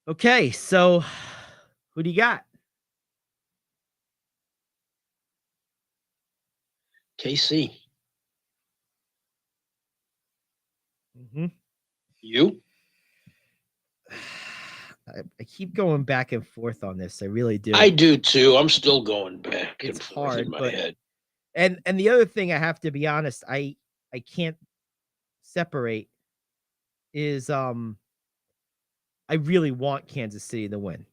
Okay, so who do you got?
KC.
Mm-hmm.
You?
I keep going back and forth on this. I really do.
I do too. I'm still going back and forth
hard,
in my head.
And the other thing I have to be honest, I can't separate is I really want Kansas City to win.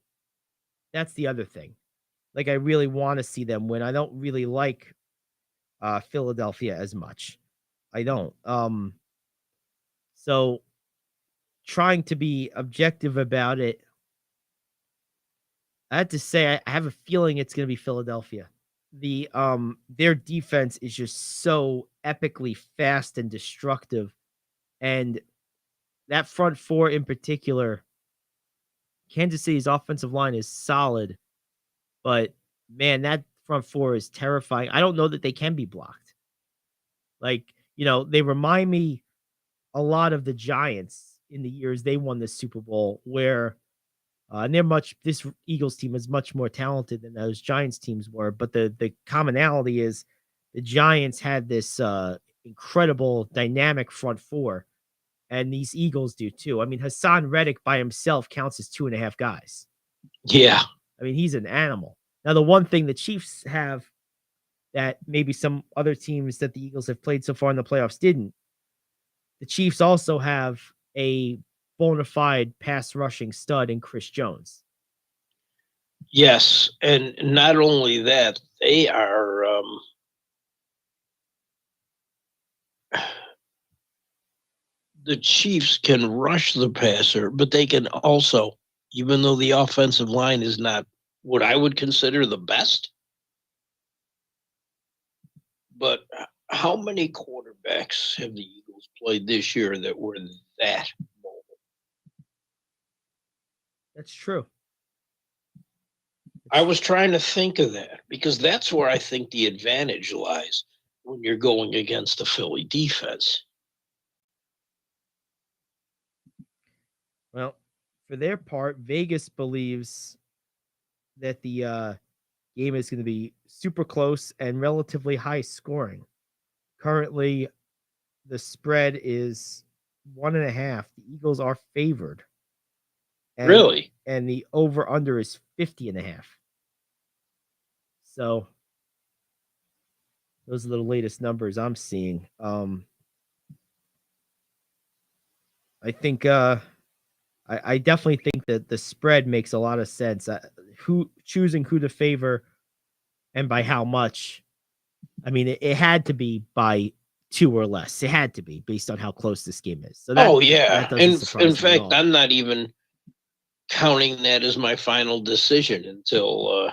That's the other thing. Like I really want to see them win. I don't really like Philadelphia as much. I don't. So trying to be objective about it, I have to say I have a feeling it's going to be Philadelphia. Their defense is just so epically fast and destructive, and that front four in particular, Kansas City's offensive line is solid, but man, that front four is terrifying. I don't know that they can be blocked. Like, they remind me a lot of the Giants in the years they won the Super Bowl, where and this Eagles team is much more talented than those Giants teams were. But the commonality is the Giants had this incredible dynamic front four, and these Eagles do too. I mean, Hassan Reddick by himself counts as 2.5 guys.
Yeah.
I mean, he's an animal. Now, the one thing the Chiefs have that maybe some other teams that the Eagles have played so far in the playoffs didn't, the Chiefs also have a bona fide pass rushing stud in Chris Jones.
Yes, and not only that, they are the Chiefs can rush the passer, but they can also, even though the offensive line is not what I would consider the best, but how many quarterbacks have the Eagles played this year that were that mobile?
That's true.
I was trying to think of that because that's where I think the advantage lies when you're going against the Philly defense.
Well, for their part, Vegas believes that the game is going to be super close and relatively high scoring. Currently, the spread is 1.5. The Eagles are favored. And,
Really?
And the over under is 50.5. So those are the latest numbers I'm seeing. I think I definitely think that the spread makes a lot of sense. Who choosing who to favor and by how much? I mean, it had to be by 2 or less. It had to be based on how close this game is. So
Oh
that
yeah.
doesn't
In
surprise me at
fact,
all.
I'm not even counting that as my final decision until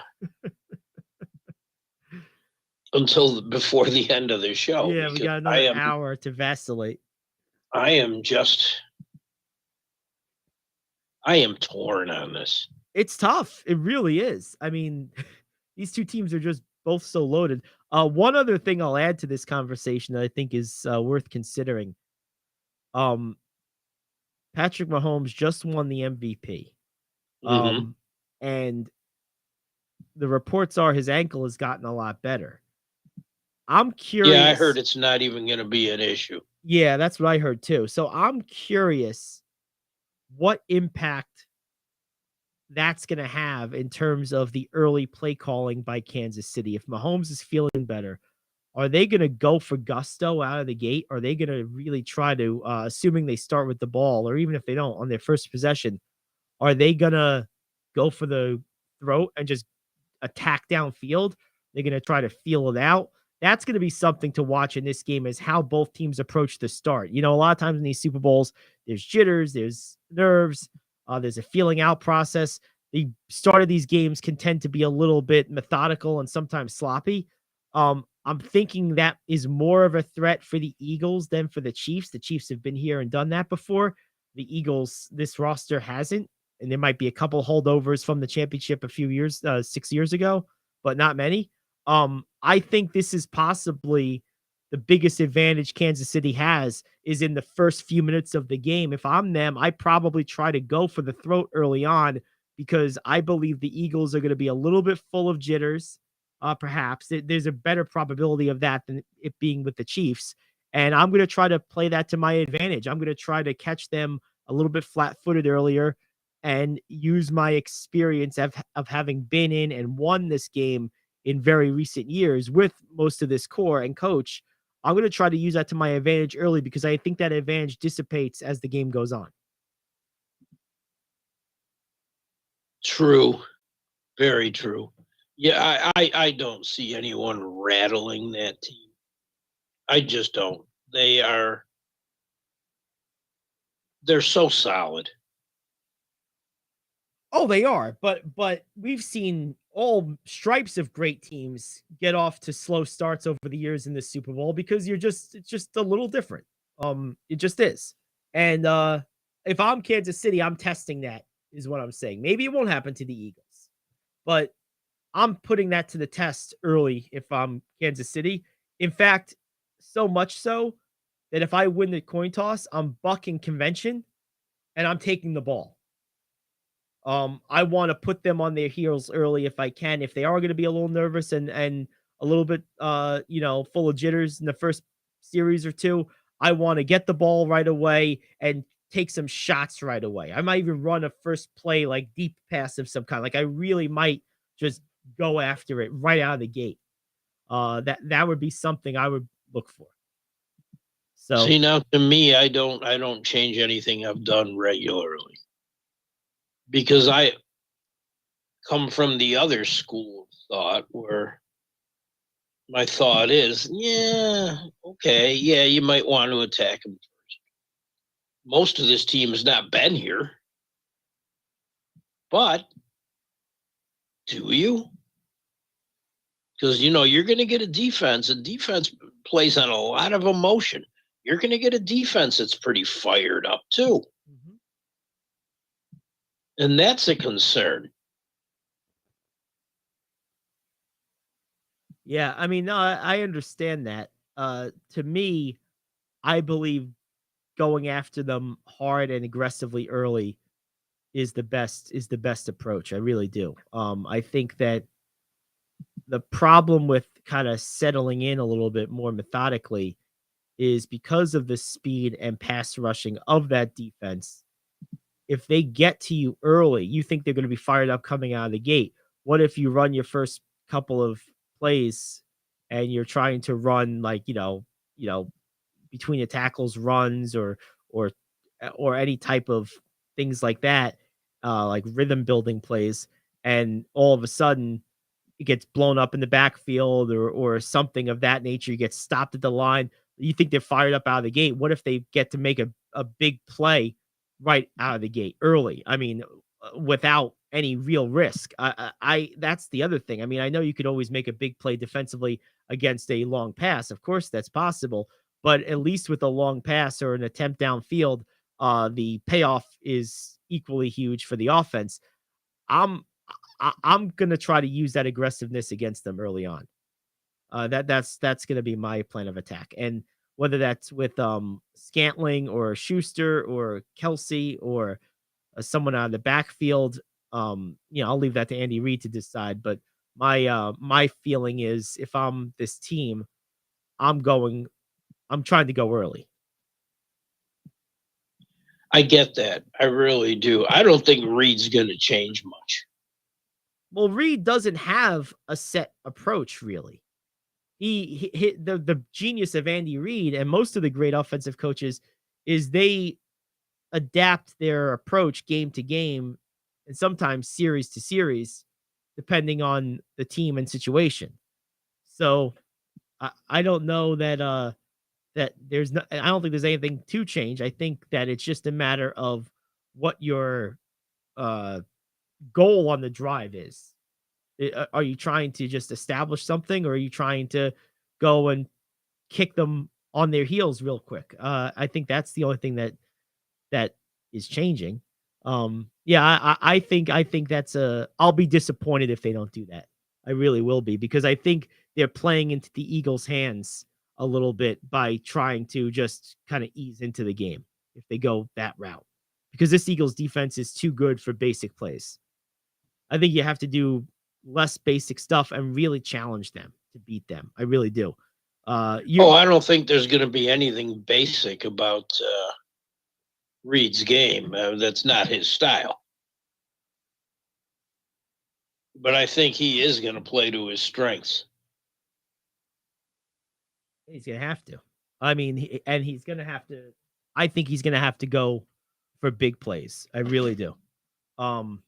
before the end of the show.
Yeah, we
Because
got another hour to vacillate.
I am torn on this.
It's tough. It really is. I mean, these two teams are just both so loaded. One other thing I'll add to this conversation that I think is worth considering. Patrick Mahomes just won the MVP.
Mm-hmm.
And the reports are his ankle has gotten a lot better. I'm curious.
Yeah, I heard it's not even going to be an issue.
Yeah, that's what I heard too. So I'm curious what impact that's going to have in terms of the early play calling by Kansas City. If Mahomes is feeling better, are they going to go for gusto out of the gate? Are they going to really try to, assuming they start with the ball, or even if they don't on their first possession, are they going to go for the throat and just attack downfield? They're going to try to feel it out. That's going to be something to watch in this game is how both teams approach the start. You know, a lot of times in these Super Bowls, there's jitters, there's nerves, there's a feeling out process. The start of these games can tend to be a little bit methodical and sometimes sloppy. I'm thinking that is more of a threat for the Eagles than for the Chiefs. The Chiefs have been here and done that before. The Eagles, this roster hasn't, and there might be a couple holdovers from the championship a few years, 6 years ago, but not many. I think this is possibly the biggest advantage Kansas City has is in the first few minutes of the game. If I'm them, I probably try to go for the throat early on because I believe the Eagles are going to be a little bit full of jitters. Perhaps there's a better probability of that than it being with the Chiefs. And I'm going to try to play that to my advantage. I'm going to try to catch them a little bit flat footed earlier and use my experience of having been in and won this game in very recent years with most of this core and coach. I'm going to try to use that to my advantage early because I think that advantage dissipates as the game goes on.
True. Very true. Yeah, I don't see anyone rattling that team. I just don't. They're so solid.
Oh, they are, but we've seen all stripes of great teams get off to slow starts over the years in the Super Bowl because it's just a little different. It just is. And if I'm Kansas City, I'm testing that, is what I'm saying. Maybe it won't happen to the Eagles, but I'm putting that to the test early if I'm Kansas City. In fact, so much so that if I win the coin toss, I'm bucking convention and I'm taking the ball. I want to put them on their heels early if I can. If they are going to be a little nervous and a little bit full of jitters in the first series or two, I want to get the ball right away and take some shots right away. I might even run a first play like deep pass of some kind. Like I really might just go after it right out of the gate. That would be something I would look for. So
See, now to me, I don't change anything I've done regularly because come from the other school of thought where my thought is, yeah, okay, yeah, you might want to attack him. Most of this team has not been here, but do you? Because you're going to get a defense, and defense plays on a lot of emotion. You're going to get a defense that's pretty fired up too,
Mhm.
and that's a concern.
Yeah, I mean, no, I understand that. To me, I believe going after them hard and aggressively early is the best approach. I really do. I think that the problem with kind of settling in a little bit more methodically is because of the speed and pass rushing of that defense. If they get to you early, you think they're going to be fired up coming out of the gate. What if you run your first couple of plays and you're trying to run like, between the tackles runs or or any type of things like that, like rhythm building plays, and all of a sudden it gets blown up in the backfield or something of that nature. You get stopped at the line. You think they're fired up out of the gate. What if they get to make a big play right out of the gate early? I mean, without any real risk. That's the other thing. I mean, I know you could always make a big play defensively against a long pass. Of course, that's possible. But at least with a long pass or an attempt downfield, the payoff is equally huge for the offense. I'm I'm gonna try to use that aggressiveness against them early on. That's gonna be my plan of attack, and whether that's with Scantling or Schuster or Kelsey or someone out of the backfield, I'll leave that to Andy Reid to decide. But my feeling is if I'm this team, I'm going. I'm trying to go early.
I get that. I really do. I don't think Reed's going to change much.
Well, Reid doesn't have a set approach really. He hit the genius of Andy Reid and most of the great offensive coaches is they adapt their approach game to game and sometimes series to series, depending on the team and situation. So I don't know that there's no, I don't think there's anything to change. I think that it's just a matter of what your uh goal on the drive is. Are you trying to just establish something or are you trying to go and kick them on their heels real quick? I think that's the only thing that is changing. Yeah, I think that's a. I'll be disappointed if they don't do that. I really will be because I think they're playing into the Eagles' hands a little bit by trying to just kind of ease into the game if they go that route. Because this Eagles defense is too good for basic plays. I think you have to do less basic stuff and really challenge them to beat them. I really do.
Oh,
You
I don't think there's going to be anything basic about Reed's game. That's not his style. But I think he is going to play to his strengths.
He's gonna have to. I mean, and he's gonna have to. I think he's gonna have to go for big plays. I really do. Um,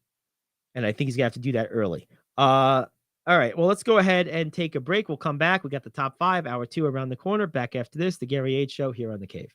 and I think he's gonna have to do that early. All right. Well, let's go ahead and take a break. We'll come back. We got the top five, hour two around the corner. Back after this, the Gary Ayd Show here on the Cave.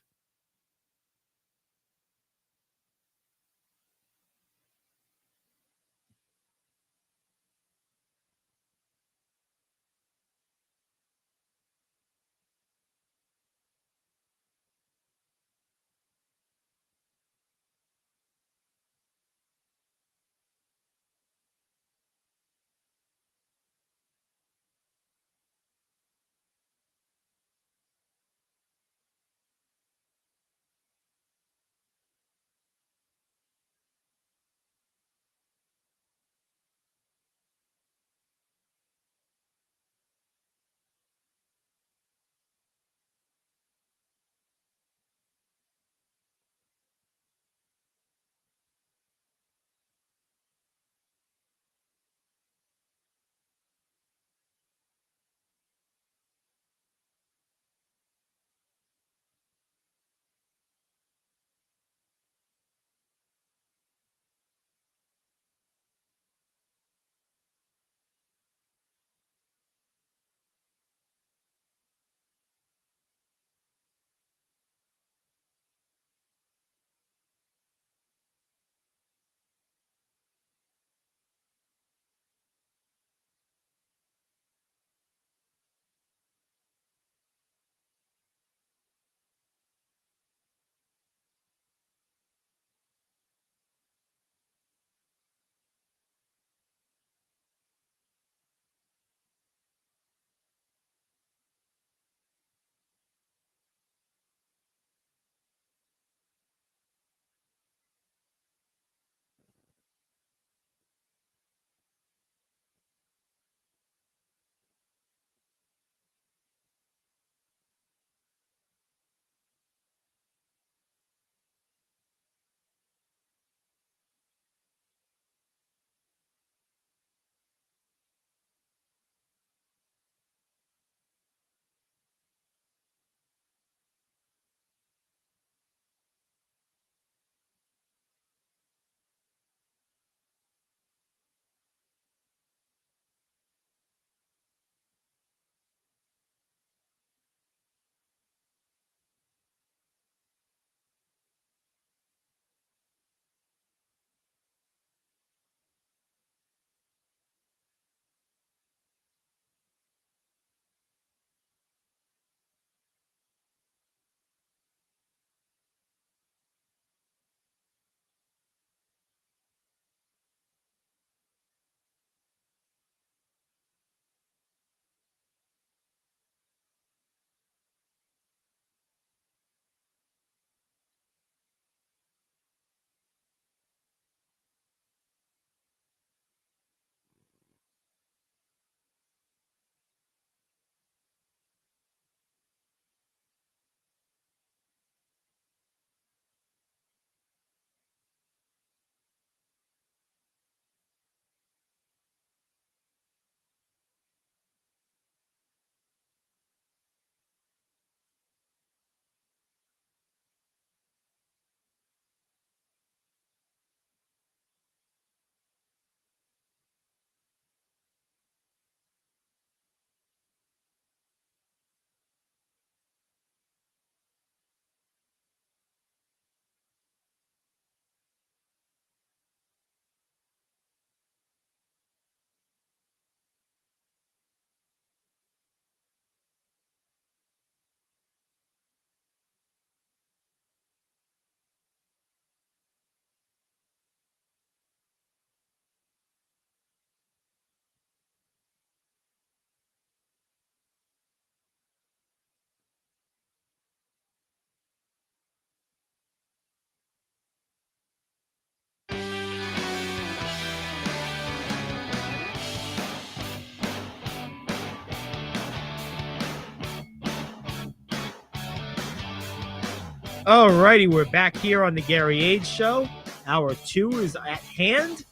Alrighty, we're back here on the Gary Ayd Show. Hour 2 is at hand,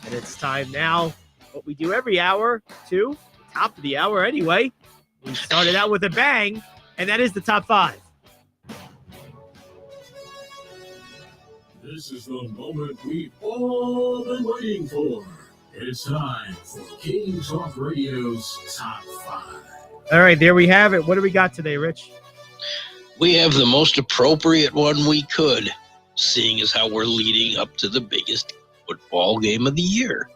and it's time now. What we do every hour, 2, top of the hour anyway. We started out with a bang, and that is the top 5.
This is the moment we've all been waiting for. It's time for King Talk Radio's Top 5.
All right, there we have it. What do we got today, Rich?
We have the most appropriate one we could, seeing as how we're leading up to the biggest football game of the year.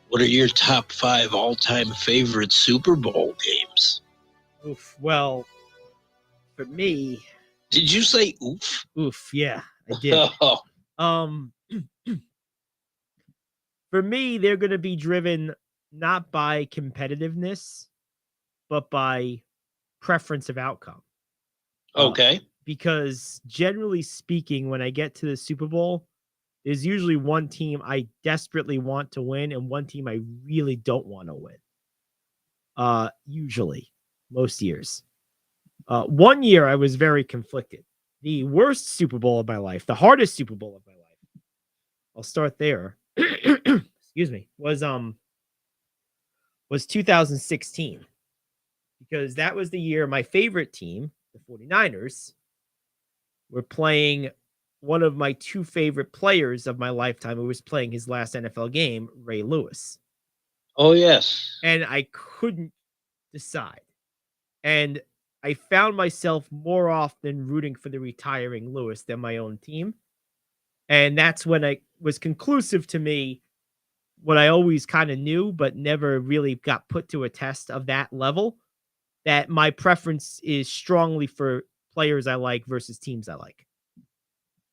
What are your top 5 all-time favorite Super Bowl games?
Oof. Well, for me,
Did you say oof?
yeah, I did.
Oh,
For me, they're going to be driven not by competitiveness, but by preference of outcome.
okay.
Because generally speaking, when I get to the Super Bowl, there's usually one team I desperately want to win and one team I really don't want to win. Usually, most years. One year I was very conflicted. The worst Super Bowl of my life, the hardest Super Bowl of my life. I'll start there. Excuse me. Was 2016. Because that was the year my favorite team, the 49ers, were playing one of my 2 favorite players of my lifetime who was playing his last NFL game, Ray Lewis.
Oh, yes.
And I couldn't decide. And I found myself more often rooting for the retiring Lewis than my own team. And that's when it was conclusive to me what I always kind of knew, but never really got put to a test of that level, that my preference is strongly for players I like versus teams I like.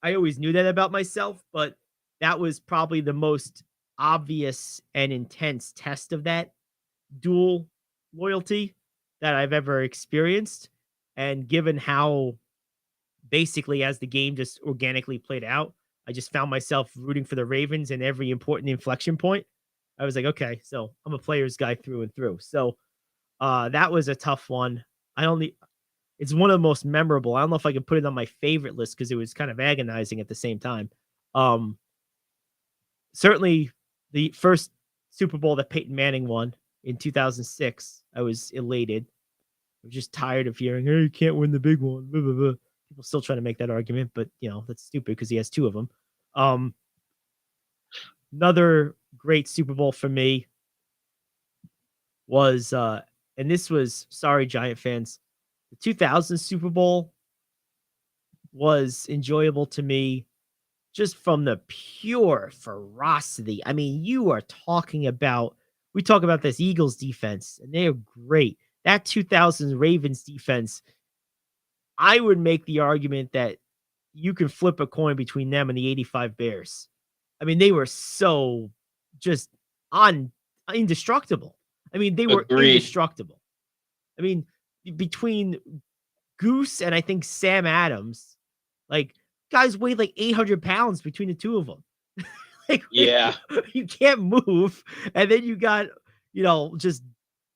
I always knew that about myself, but that was probably the most obvious and intense test of that dual loyalty that I've ever experienced. And given how basically as the game just organically played out, I just found myself rooting for the Ravens in every important inflection point. I was like, okay, so I'm a players guy through and through. So that was a tough one. It's one of the most memorable. I don't know if I can put it on my favorite list because it was kind of agonizing at the same time. Certainly the first Super Bowl that Peyton Manning won in 2006, I was elated. I was just tired of hearing, hey, you can't win the big one. Blah, blah, blah. People still trying to make that argument, but that's stupid because he has 2 of them. Another great Super Bowl for me was, and this was, sorry, Giant fans, the 2000 Super Bowl was enjoyable to me just from the pure ferocity. I mean, we talk about this Eagles defense, and they're great. That 2000 Ravens defense, I would make the argument that you can flip a coin between them and the 85 Bears. I mean, they were so just indestructible. I mean, they were
Agreed.
indestructible. I mean, between Goose and I think Sam Adams, like, guys weighed like 800 pounds between the 2 of them. Like,
Yeah.
you can't move. And then you got, just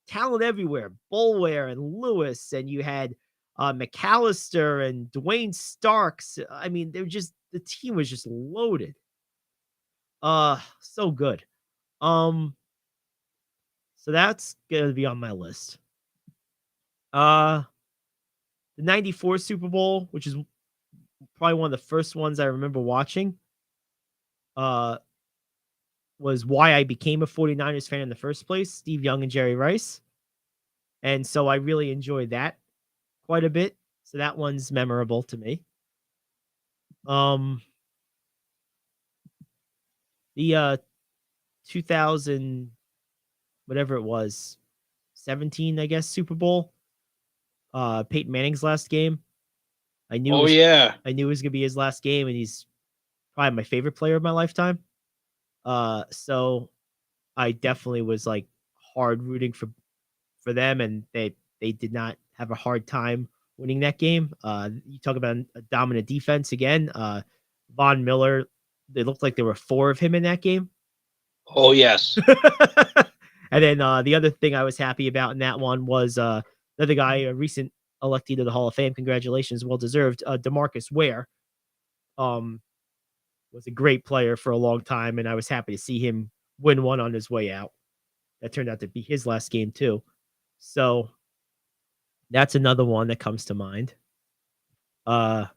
talent everywhere. Boulware and Lewis, and you had McAllister and Dwayne Starks. I mean, the team was just loaded. So good. So that's gonna be on my list. The 94 Super Bowl, which is probably one of the first ones I remember watching, was why I became a 49ers fan in the first place, Steve Young and Jerry Rice. And so I really enjoyed that quite a bit. So that one's memorable to me. The 2000, whatever it was, 17, I guess, Super Bowl, Peyton Manning's last game. I knew it was gonna be his last game, and he's probably my favorite player of my lifetime. So I definitely was like hard rooting for them, and they did not have a hard time winning that game. You talk about a dominant defense again. Von Miller, they looked like there were 4 of him in that game.
Oh, yes.
And then the other thing I was happy about in that one was another guy, a recent elected to the Hall of Fame. Congratulations, well deserved. DeMarcus Ware was a great player for a long time, and I was happy to see him win one on his way out. That turned out to be his last game too. So that's another one that comes to mind. I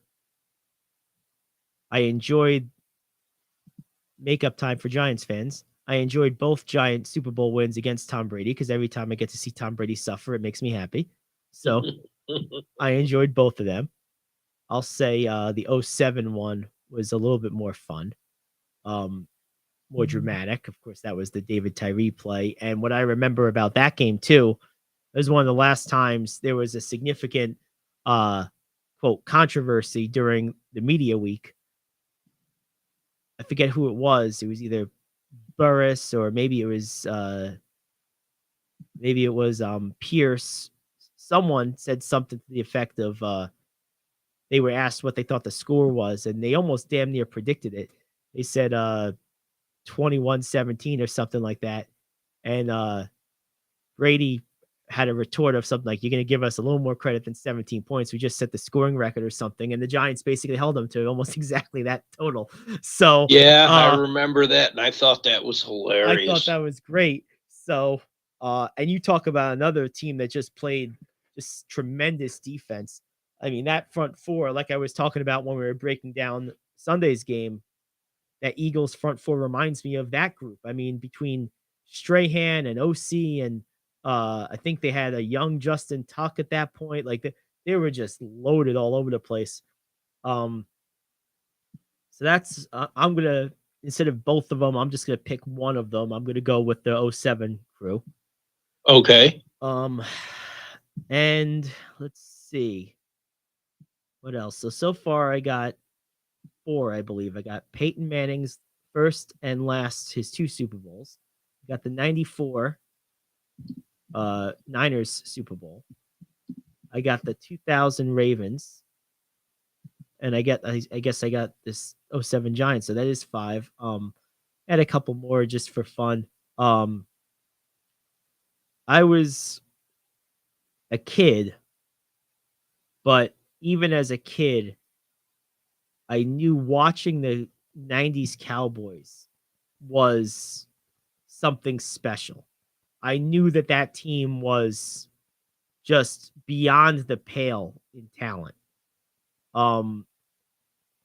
enjoyed makeup time for Giants fans. I enjoyed both Giant Super Bowl wins against Tom Brady because every time I get to see Tom Brady suffer, it makes me happy. So I enjoyed both of them. I'll say the 07 one was a little bit more fun, more dramatic. Of course, that was the David Tyree play. And what I remember about that game too, it was one of the last times there was a significant quote controversy during the media week. I forget who it was. It was either Burris or maybe it was Pierce. Someone said something to the effect of they were asked what they thought the score was, and they almost damn near predicted it. They said 21-17 or something like that. And Brady had a retort of something like, "You're going to give us a little more credit than 17 points. We just set the scoring record," or something. And the Giants basically held them to almost exactly that total. So
yeah, I remember that, and I thought that was hilarious.
I thought that was great. So, and you talk about another team that just played just tremendous defense. I mean, that front four, like I was talking about when we were breaking down Sunday's game, that Eagles front four reminds me of that group. I mean, between Strahan and OC and I think they had a young Justin Tuck at that point. Like they were just loaded all over the place. So that's I'm gonna, instead of both of them, I'm just gonna pick one of them. I'm gonna go with the 07 crew.
Okay.
And let's see what else. So far I got 4, I believe. I got Peyton Manning's first and last, his 2 Super Bowls. I got the 94 Niners Super Bowl. I got the 2000 Ravens. And I guess I got this 07 Giants. So that is 5. Add a couple more just for fun. I was a kid, but even as a kid, I knew watching the 90s Cowboys was something special. I knew that team was just beyond the pale in talent. I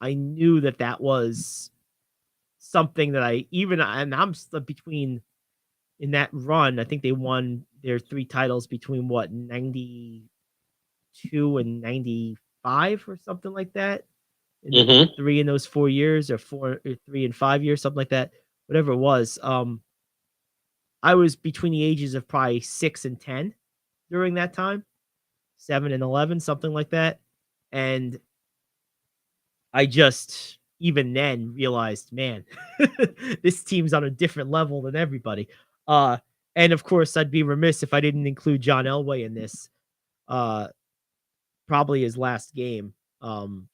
knew that was something that and I'm between in that run. I think they won their 3 titles between 92 and 95 or something like that. And 3 in those 4 years, or 4 or 3 and 5 years, something like that, whatever it was. I was between the ages of probably 6 and 10 during that time, 7 and 11, something like that. And I just, even then, realized, man, this team's on a different level than everybody. And of course, I'd be remiss if I didn't include John Elway in this. Probably his last game.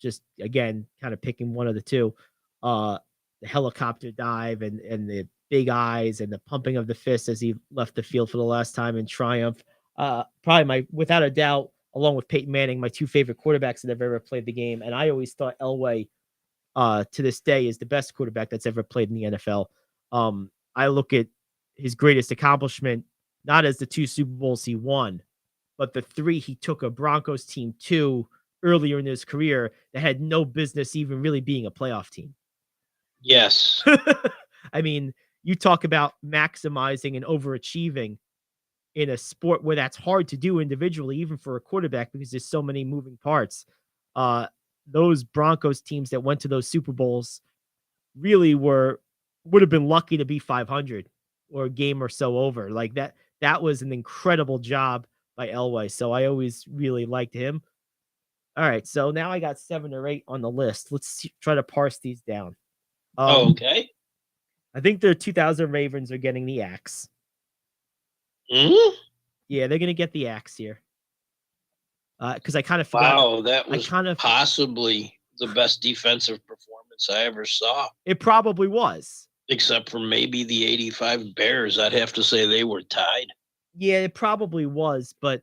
Just again, kind of picking one of the two. The helicopter dive and the big eyes and the pumping of the fist as he left the field for the last time in triumph. Probably without a doubt, along with Peyton Manning, my 2 favorite quarterbacks that have ever played the game. And I always thought Elway, to this day, is the best quarterback that's ever played in the NFL. I look at his greatest accomplishment not as the 2 Super Bowls he won, but the 3 he took a Broncos team to earlier in his career that had no business even really being a playoff team.
Yes.
I mean, you talk about maximizing and overachieving in a sport where that's hard to do individually, even for a quarterback, because there's so many moving parts. Those Broncos teams that went to those Super Bowls really would have been lucky to be 500 or a game or so over. Like that was an incredible job by Elway. So I always really liked him. All right. So now I got 7 or 8 on the list. Let's try to parse these down.
Okay.
I think the 2000 Ravens are getting the axe.
Mm-hmm.
Yeah, they're going to get the axe here. Because I kind of forgot.
Wow, that was possibly the best defensive performance I ever saw.
It probably was.
Except for maybe the 85 Bears. I'd have to say they were tied.
Yeah, it probably was. But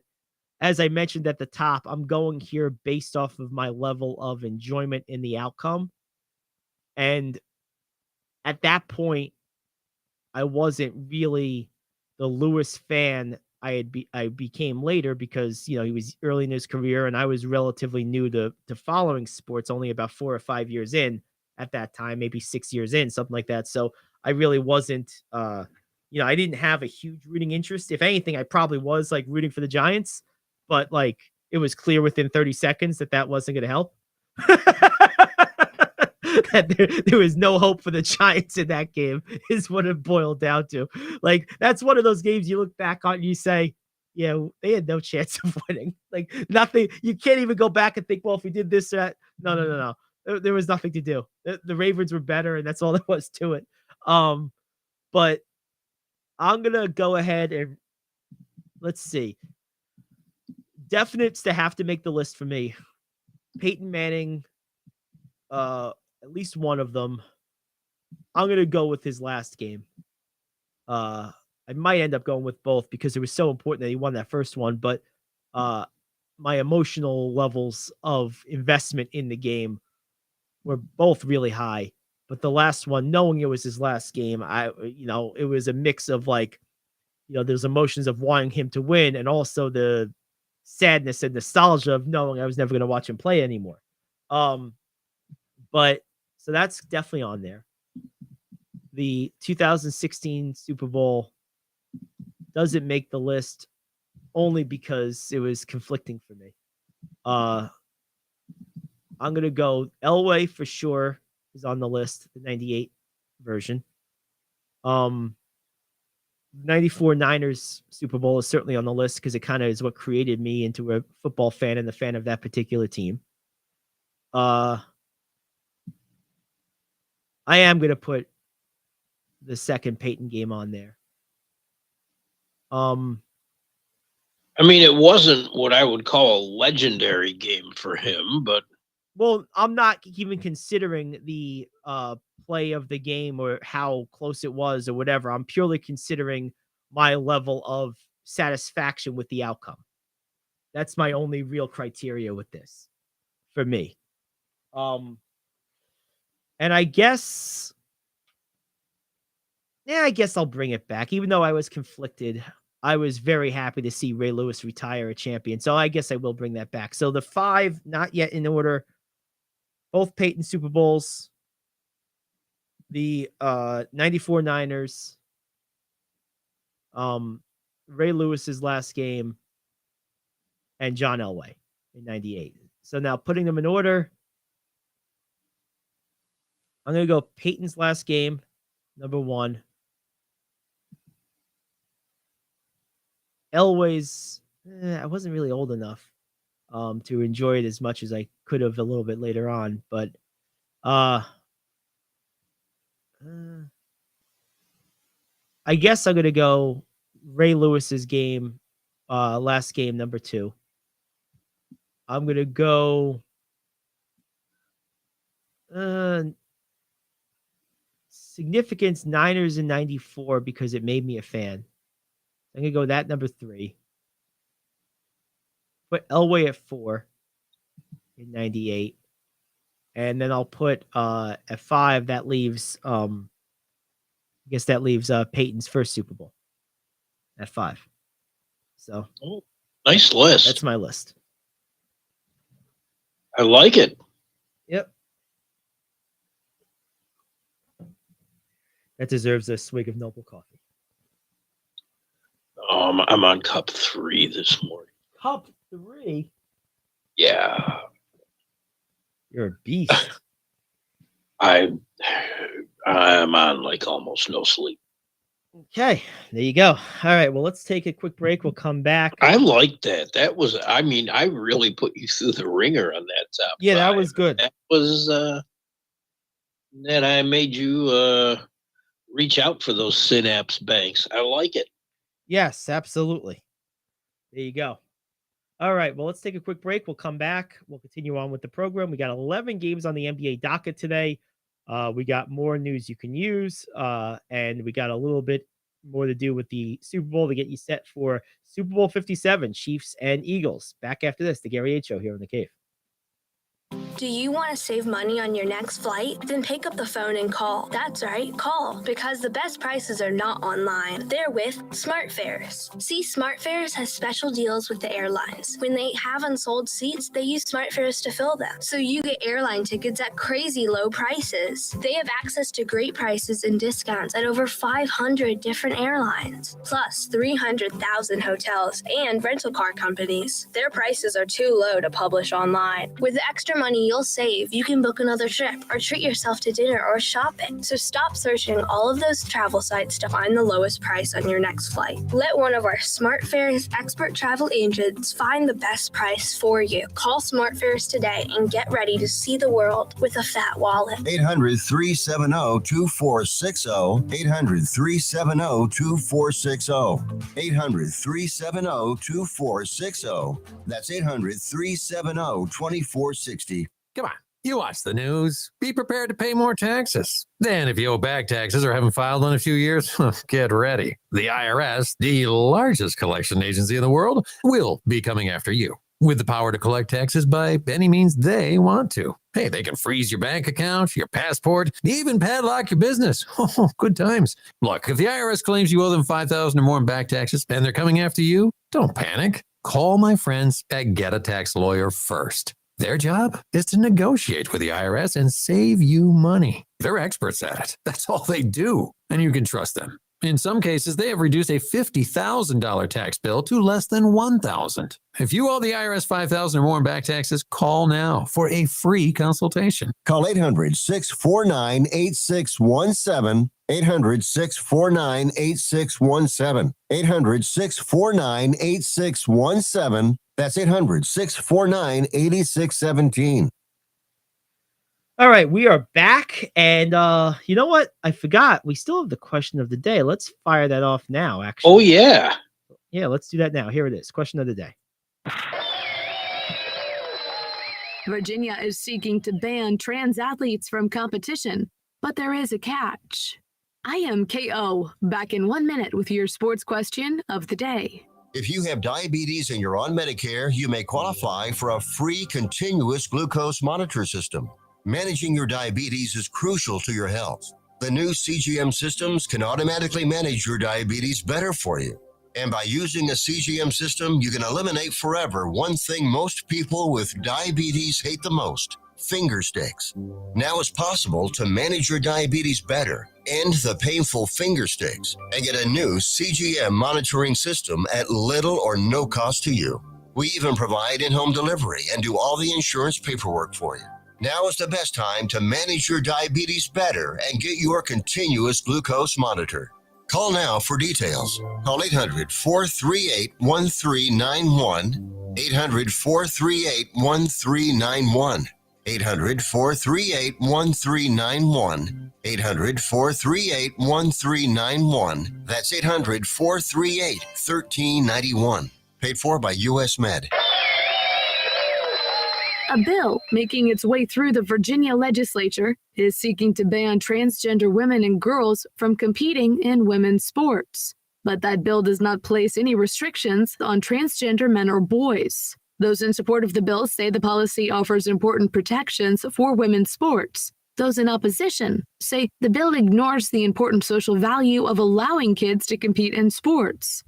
as I mentioned at the top, I'm going here based off of my level of enjoyment in the outcome. And at that point, I wasn't really the Lewis fan I became later because, he was early in his career and I was relatively new to following sports, only about 4 or 5 years in at that time, maybe 6 years in, something like that. So I really wasn't, I didn't have a huge rooting interest. If anything, I probably was like rooting for the Giants, but like it was clear within 30 seconds that wasn't going to help. That there was no hope for the Giants in that game is what it boiled down to. Like, that's one of those games you look back on and you say, yeah, they had no chance of winning. Like, nothing. You can't even go back and think, well, if we did this or that. No. There was nothing to do. The Ravens were better, and that's all there was to it. But I'm going to go ahead and let's see. Definites to have to make the list for me. Peyton Manning, at least one of them. I'm going to go with his last game. I might end up going with both because it was so important that he won that first one, but my emotional levels of investment in the game were both really high. But the last one, knowing it was his last game, it was a mix of like, there's emotions of wanting him to win and also the sadness and nostalgia of knowing I was never going to watch him play anymore. But so that's definitely on there. The 2016 Super Bowl doesn't make the list only because it was conflicting for me. I'm going to go Elway for sure is on the list, the 98 version. 94 Niners Super Bowl is certainly on the list because it kind of is what created me into a football fan and the fan of that particular team. I am going to put the second Peyton game on there.
I mean, it wasn't what I would call a legendary game for him, but
well, I'm not even considering the play of the game or how close it was or whatever. I'm purely considering my level of satisfaction with the outcome. That's my only real criteria with this for me. And I guess I'll bring it back. Even though I was conflicted, I was very happy to see Ray Lewis retire a champion. So I guess I will bring that back. So the 5, not yet in order, both Peyton Super Bowls, the 94 Niners, Ray Lewis's last game, and John Elway in 98. So now putting them in order, I'm going to go Peyton's last game, number 1. Elway's, I wasn't really old enough to enjoy it as much as I could have a little bit later on, but I guess I'm going to go Ray Lewis's game, last game, number 2. I'm going to go significance Niners in 94 because it made me a fan. I'm going to go that number 3. Put Elway at 4 in 98. And then I'll put at 5, that leaves Peyton's first Super Bowl at 5. So
nice list.
That's my list.
I like it.
Yep. That deserves a swig of noble coffee.
I'm on cup 3 this morning.
Cup 3?
Yeah.
You're a beast.
I'm on like almost no sleep.
Okay, there you go. All right, well, let's take a quick break. We'll come back.
I like that. That was, I mean, I really put you through the ringer on that top.
Yeah,
5.
that was good.
That was, that I made you reach out for those synapse banks. I like it.
Yes, absolutely. There you go. All right, well, let's take a quick break. We'll come back. We'll continue on with the program. We got 11 games on the NBA docket today. We got more news you can use, and we got a little bit more to do with the Super Bowl to get you set for Super Bowl 57, Chiefs and Eagles. Back after this, the Gary Ayd Show here in the cave.
Do you want to save money on your next flight? Then pick up the phone and call. That's right, call. Because the best prices are not online. They're with SmartFares. See, SmartFares has special deals with the airlines. When they have unsold seats, they use SmartFares to fill them. So you get airline tickets at crazy low prices. They have access to great prices and discounts at over 500 different airlines. Plus 300,000 hotels and rental car companies. Their prices are too low to publish online. With the extra money you'll save, you can book another trip or treat yourself to dinner or shopping. So stop searching all of those travel sites to find the lowest price on your next flight. Let one of our SmartFares expert travel agents find the best price for you. Call SmartFares today and get ready to see the world with a fat wallet.
800-370-2460. 800-370-2460. 800-370-2460. That's 800-370-2460.
Come on, you watch the news. Be prepared to pay more taxes. Then, if you owe back taxes or haven't filed in a few years, get ready. The IRS, the largest collection agency in the world, will be coming after you with the power to collect taxes by any means they want to. Hey, they can freeze your bank account, your passport, even padlock your business. Oh, good times. Look, if the IRS claims you owe them $5,000 or more in back taxes and they're coming after you, don't panic. Call my friends at Get a Tax Lawyer first. Their job is to negotiate with the IRS and save you money. They're experts at it. That's all they do, and you can trust them. In some cases, they have reduced a $50,000 tax bill to less than $1,000. If you owe the IRS $5,000 or more in back taxes, call now for a free consultation.
Call 800-649-8617. 800-649-8617. 800-649-8617. That's 800-649-8617.
All right, we are back. And you know what? I forgot. We still have the question of the day. Let's fire that off now, actually.
Oh, yeah.
Yeah, let's do that now. Here it is. Question of the day.
Virginia is seeking to ban trans athletes from competition, but there is a catch. I am KO, back in 1 minute with your sports question of the day.
If you have diabetes and you're on Medicare, you may qualify for a free continuous glucose monitor system. Managing your diabetes is crucial to your health. The new CGM systems can automatically manage your diabetes better for you. And by using a CGM system, you can eliminate forever one thing most people with diabetes hate the most: finger sticks. Now it's possible to manage your diabetes better, end the painful finger sticks, and get a new CGM monitoring system at little or no cost to you. We even provide in-home delivery and do all the insurance paperwork for you. Now is the best time to manage your diabetes better and get your continuous glucose monitor. Call now for details. Call 800-438-1391. 800-438-1391. 800-438-1391. 800-438-1391. That's 800-438-1391. Paid for by U.S. Med.
A bill making its way through the Virginia legislature is seeking to ban transgender women and girls from competing in women's sports. But that bill does not place any restrictions on transgender men or boys. Those in support of the bill say the policy offers important protections for women's sports. Those in opposition say the bill ignores the important social value of allowing kids to compete in sports.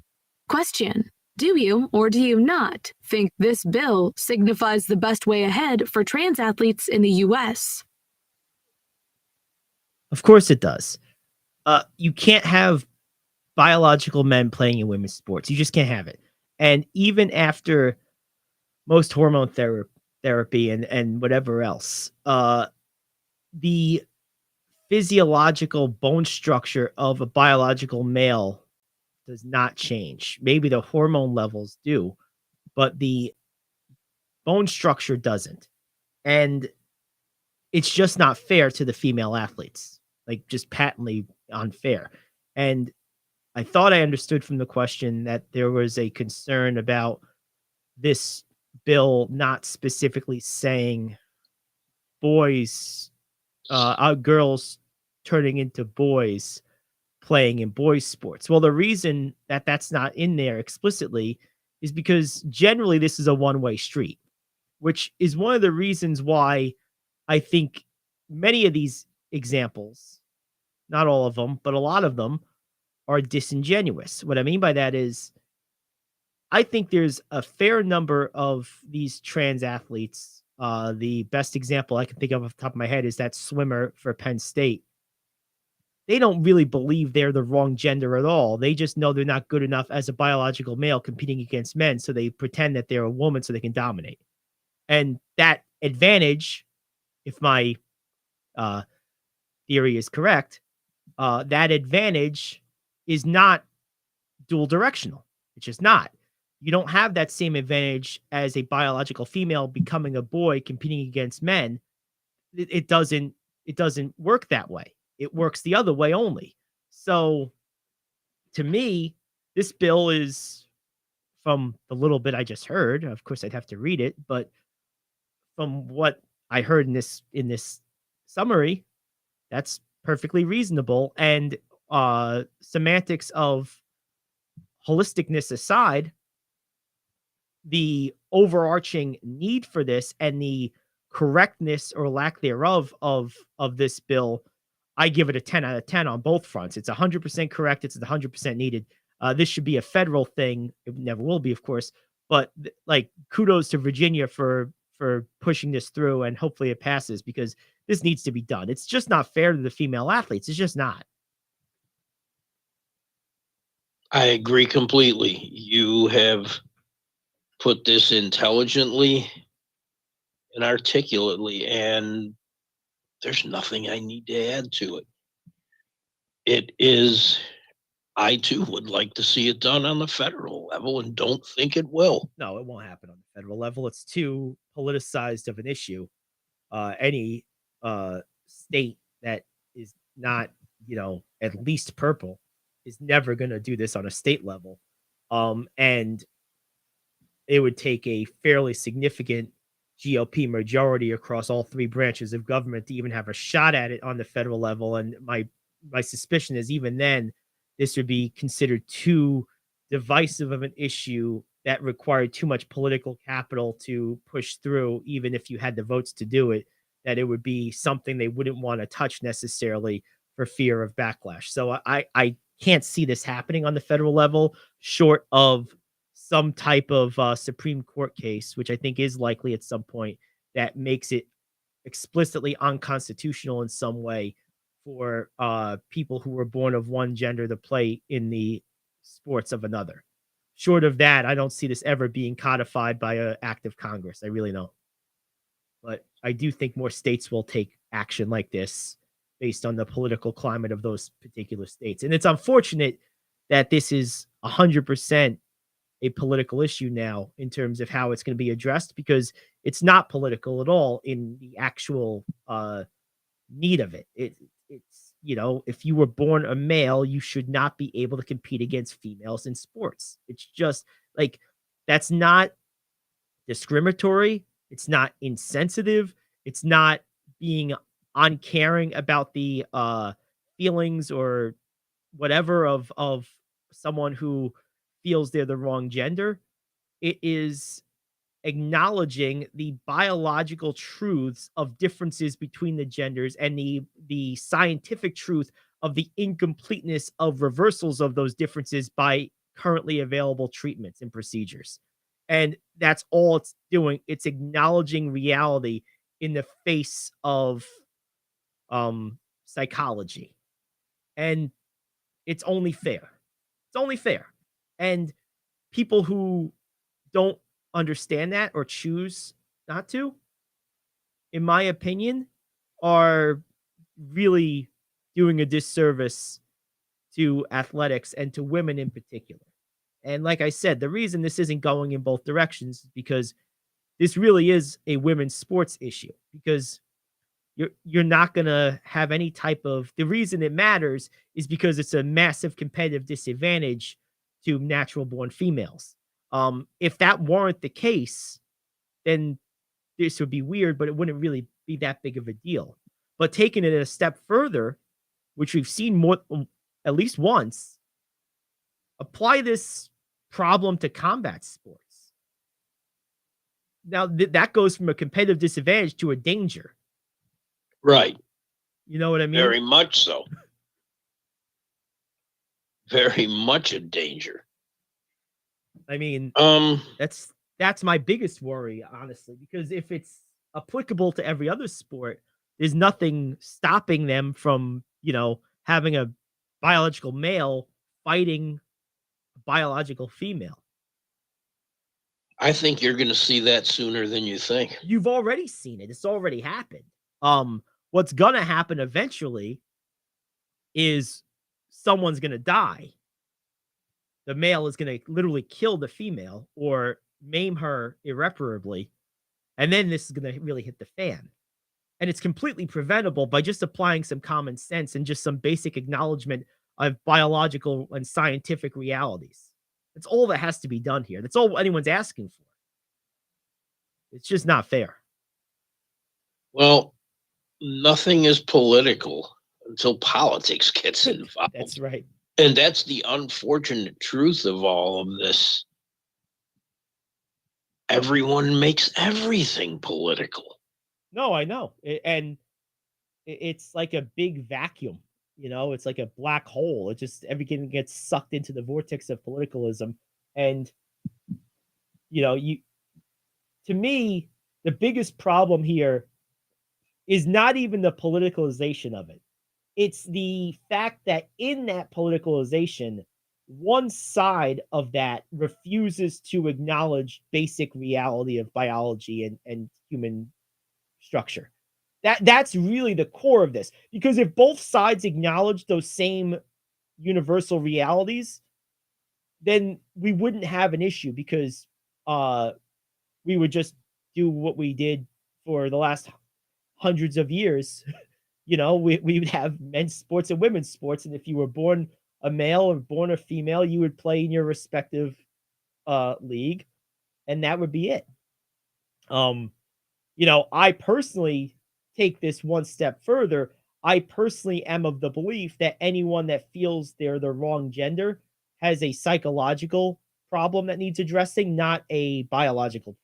Question: do you or do you not think this bill signifies the best way ahead for trans athletes in the U.S.?
Of course it does. You can't have biological men playing in women's sports. You just can't have it. And even after most hormone therapy and whatever else, the physiological bone structure of a biological male does not change. Maybe the hormone levels do, but the bone structure doesn't. And it's just not fair to the female athletes, like just patently unfair. And I thought I understood from the question that there was a concern about this bill not specifically saying boys, girls turning into boys playing in boys' sports. Well, the reason that that's not in there explicitly is because generally this is a one-way street, which is one of the reasons why I think many of these examples, not all of them, but a lot of them are disingenuous. What I mean by that is I think there's a fair number of these trans athletes. The best example I can think of off the top of my head is that swimmer for Penn State. They don't really believe they're the wrong gender at all. They just know they're not good enough as a biological male competing against men, so they pretend that they're a woman so they can dominate. And that advantage, if my theory is correct, that advantage is not dual directional. It's just not. You don't have that same advantage as a biological female becoming a boy competing against men. It doesn't work that way. It works the other way only. So to me, this bill is, from the little bit I just heard, of course I'd have to read it, but from what I heard in this summary, that's perfectly reasonable. And semantics of holisticness aside, the overarching need for this and the correctness or lack thereof of this bill, I give it a 10 out of 10 on both fronts. It's 100% correct. It's 100% needed. This should be a federal thing. It never will be, of course, but like kudos to Virginia for pushing this through, and hopefully it passes because this needs to be done. It's just not fair to the female athletes. It's just not.
I agree completely. You have put this intelligently and articulately, and there's nothing I need to add to it. It is, I too would like to see it done on the federal level and don't think it will.
No, it won't happen on the federal level. It's too politicized of an issue. Any state that is not, at least purple is never going to do this on a state level. And it would take a fairly significant GOP majority across all three branches of government to even have a shot at it on the federal level. And my suspicion is even then, this would be considered too divisive of an issue that required too much political capital to push through, even if you had the votes to do it, that it would be something they wouldn't want to touch necessarily for fear of backlash. So I can't see this happening on the federal level, short of some type of Supreme Court case, which I think is likely at some point, that makes it explicitly unconstitutional in some way for people who were born of one gender to play in the sports of another. Short of that, I don't see this ever being codified by an act of Congress. I really don't. But I do think more states will take action like this based on the political climate of those particular states. And it's unfortunate that this is 100% a political issue now in terms of how it's going to be addressed, because it's not political at all in the actual need of it. It's if you were born a male, you should not be able to compete against females in sports. It's just like, that's not discriminatory. It's not insensitive. It's not being uncaring about the feelings or whatever of someone who feels they're the wrong gender. It is acknowledging the biological truths of differences between the genders and the scientific truth of the incompleteness of reversals of those differences by currently available treatments and procedures. And that's all it's doing. It's acknowledging reality in the face of psychology. And it's only fair. It's only fair. And people who don't understand that or choose not to, in my opinion, are really doing a disservice to athletics and to women in particular. And like I said, the reason this isn't going in both directions is because this really is a women's sports issue, because you're not going to have any type of, the reason it matters is because it's a massive competitive disadvantage to natural born females. If that weren't the case, then this would be weird, but it wouldn't really be that big of a deal. But taking it a step further, which we've seen at least once. Apply this problem to combat sports. Now, that goes from a competitive disadvantage to a danger.
Right.
You know what I mean?
Very much so. Very much a danger.
I mean, that's my biggest worry, honestly, because if it's applicable to every other sport, there's nothing stopping them from, having a biological male fighting a biological female.
I think you're going to see that sooner than you think.
You've already seen it. It's already happened. What's going to happen eventually is someone's going to die. The male is going to literally kill the female or maim her irreparably. And then this is going to really hit the fan. And it's completely preventable by just applying some common sense and just some basic acknowledgement of biological and scientific realities. That's all that has to be done here. That's all anyone's asking for. It's just not fair.
Well, nothing is political until politics gets involved.
That's right.
And that's the unfortunate truth of all of this. Everyone makes everything political.
No, I know. It's like a big vacuum, it's like a black hole. It just, everything gets sucked into the vortex of politicalism. And, to me, the biggest problem here is not even the politicalization of it. It's the fact that in that politicalization, one side of that refuses to acknowledge basic reality of biology and human structure. That's really the core of this. Because if both sides acknowledge those same universal realities, then we wouldn't have an issue, because we would just do what we did for the last hundreds of years. We would have men's sports and women's sports. And if you were born a male or born a female, you would play in your respective league, and that would be it. I personally take this one step further. I personally am of the belief that anyone that feels they're the wrong gender has a psychological problem that needs addressing, not a biological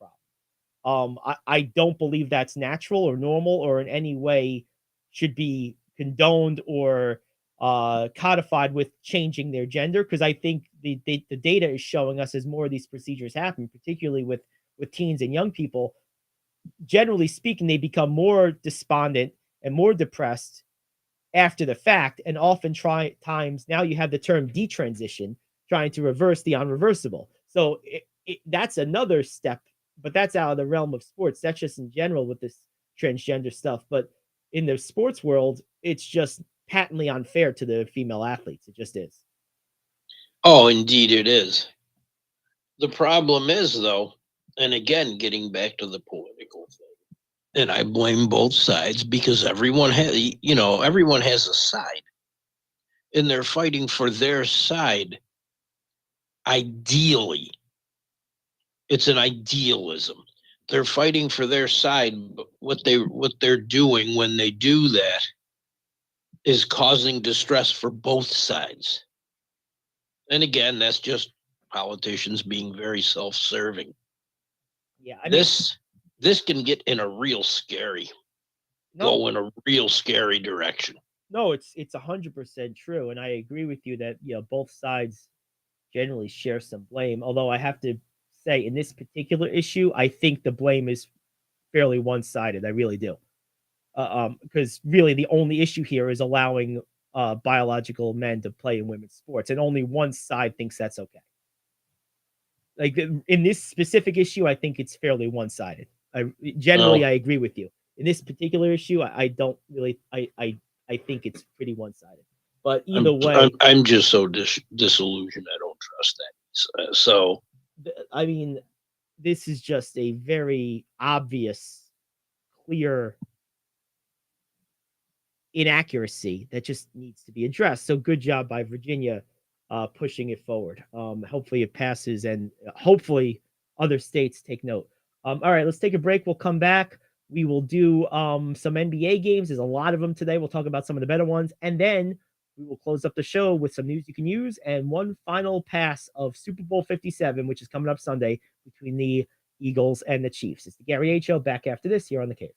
problem. I don't believe that's natural or normal or in any way should be condoned or codified with changing their gender, because I think the data is showing us as more of these procedures happen, particularly with teens and young people, generally speaking, they become more despondent and more depressed after the fact. And often times now you have the term detransition, trying to reverse the unreversible. So that's another step, but that's out of the realm of sports. That's just in general with this transgender stuff. But in the sports world, it's just patently unfair to the female athletes. It just is.
Oh, indeed it is. The problem is, though, and again, getting back to the political thing, and I blame both sides, because everyone has a side, and they're fighting for their side. Ideally, it's an idealism. They're fighting for their side, but what they're doing when they do that is causing distress for both sides. And again, that's just politicians being very self-serving.
Yeah,
this can get in a real scary direction.
No, it's 100% true, and I agree with you that both sides generally share some blame. Although I have to say, in this particular issue, I think the blame is fairly one-sided. I really do, because really the only issue here is allowing biological men to play in women's sports, and only one side thinks that's okay. Like in this specific issue, I think it's fairly one-sided. I agree with you. In this particular issue, I don't really. I think it's pretty one-sided. But either way,
I'm just so disillusioned. I don't trust that. So,
I mean, this is just a very obvious, clear inaccuracy that just needs to be addressed. So good job by Virginia pushing it forward. Hopefully it passes, and hopefully other states take note. All right, let's take a break. We'll come back. We will do some NBA games. There's a lot of them today. We'll talk about some of the better ones. And then we will close up the show with some news you can use and one final pass of Super Bowl 57, which is coming up Sunday between the Eagles and the Chiefs. It's the Gary Ayd Show, back after this here on The Cave.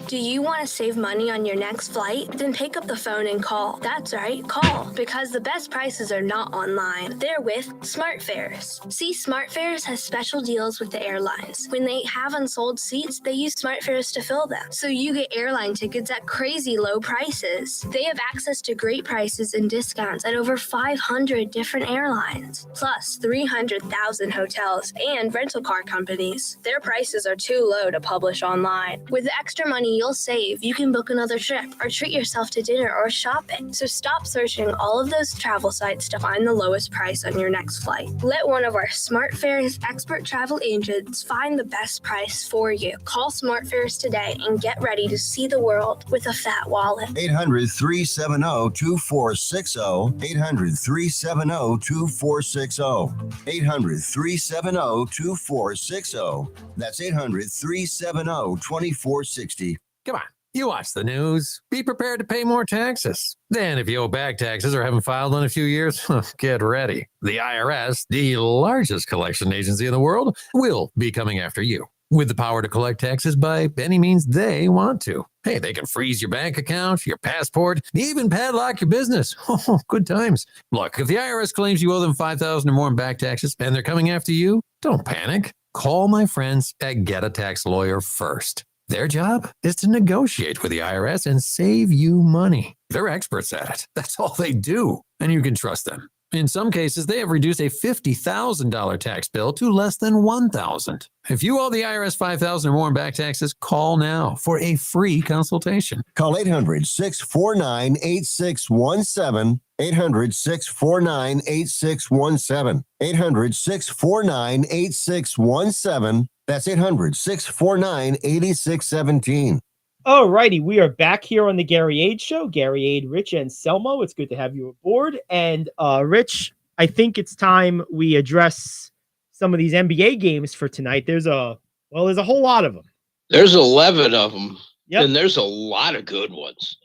Do you want to save money on your next flight? Then pick up the phone and call. That's right, call. Because the best prices are not online. They're with SmartFares. See, SmartFares has special deals with the airlines. When they have unsold seats, they use SmartFares to fill them. So you get airline tickets at crazy low prices. They have access to great prices and discounts at over 500 different airlines. Plus 300,000 hotels and rental car companies. Their prices are too low to publish online. With the extra money you'll save, you can book another trip or treat yourself to dinner or shopping. So stop searching all of those travel sites to find the lowest price on your next flight. Let one of our SmartFares expert travel agents find the best price for you. Call SmartFares today and get ready to see the world with a fat wallet.
800-370-2460. 800-370-2460. 800-370-2460. That's 800-370-2460.
Come on. You watch the news. Be prepared to pay more taxes. Then, if you owe back taxes or haven't filed in a few years, get ready. The IRS, the largest collection agency in the world, will be coming after you with the power to collect taxes by any means they want to. Hey, they can freeze your bank account, your passport, even padlock your business. Oh, good times. Look, if the IRS claims you owe them $5,000 or more in back taxes and they're coming after you, don't panic. Call my friends at Get a Tax Lawyer first. Their job is to negotiate with the IRS and save you money. They're experts at it. That's all they do, and you can trust them. In some cases, they have reduced a $50,000 tax bill to less than $1,000. If you owe the IRS $5,000 or more in back taxes, call now for a free consultation.
Call 800-649-8617. 800-649-8617. 800-649-8617. That's 800-649-8617.
All righty, we are back here on the Gary Ayd Show. Gary Ayd, Rich, and Selmo. It's good to have you aboard. And Rich, I think it's time we address some of these NBA games for tonight. There's a whole lot of them.
There's 11 of them,
Yep.
and there's a lot of good ones.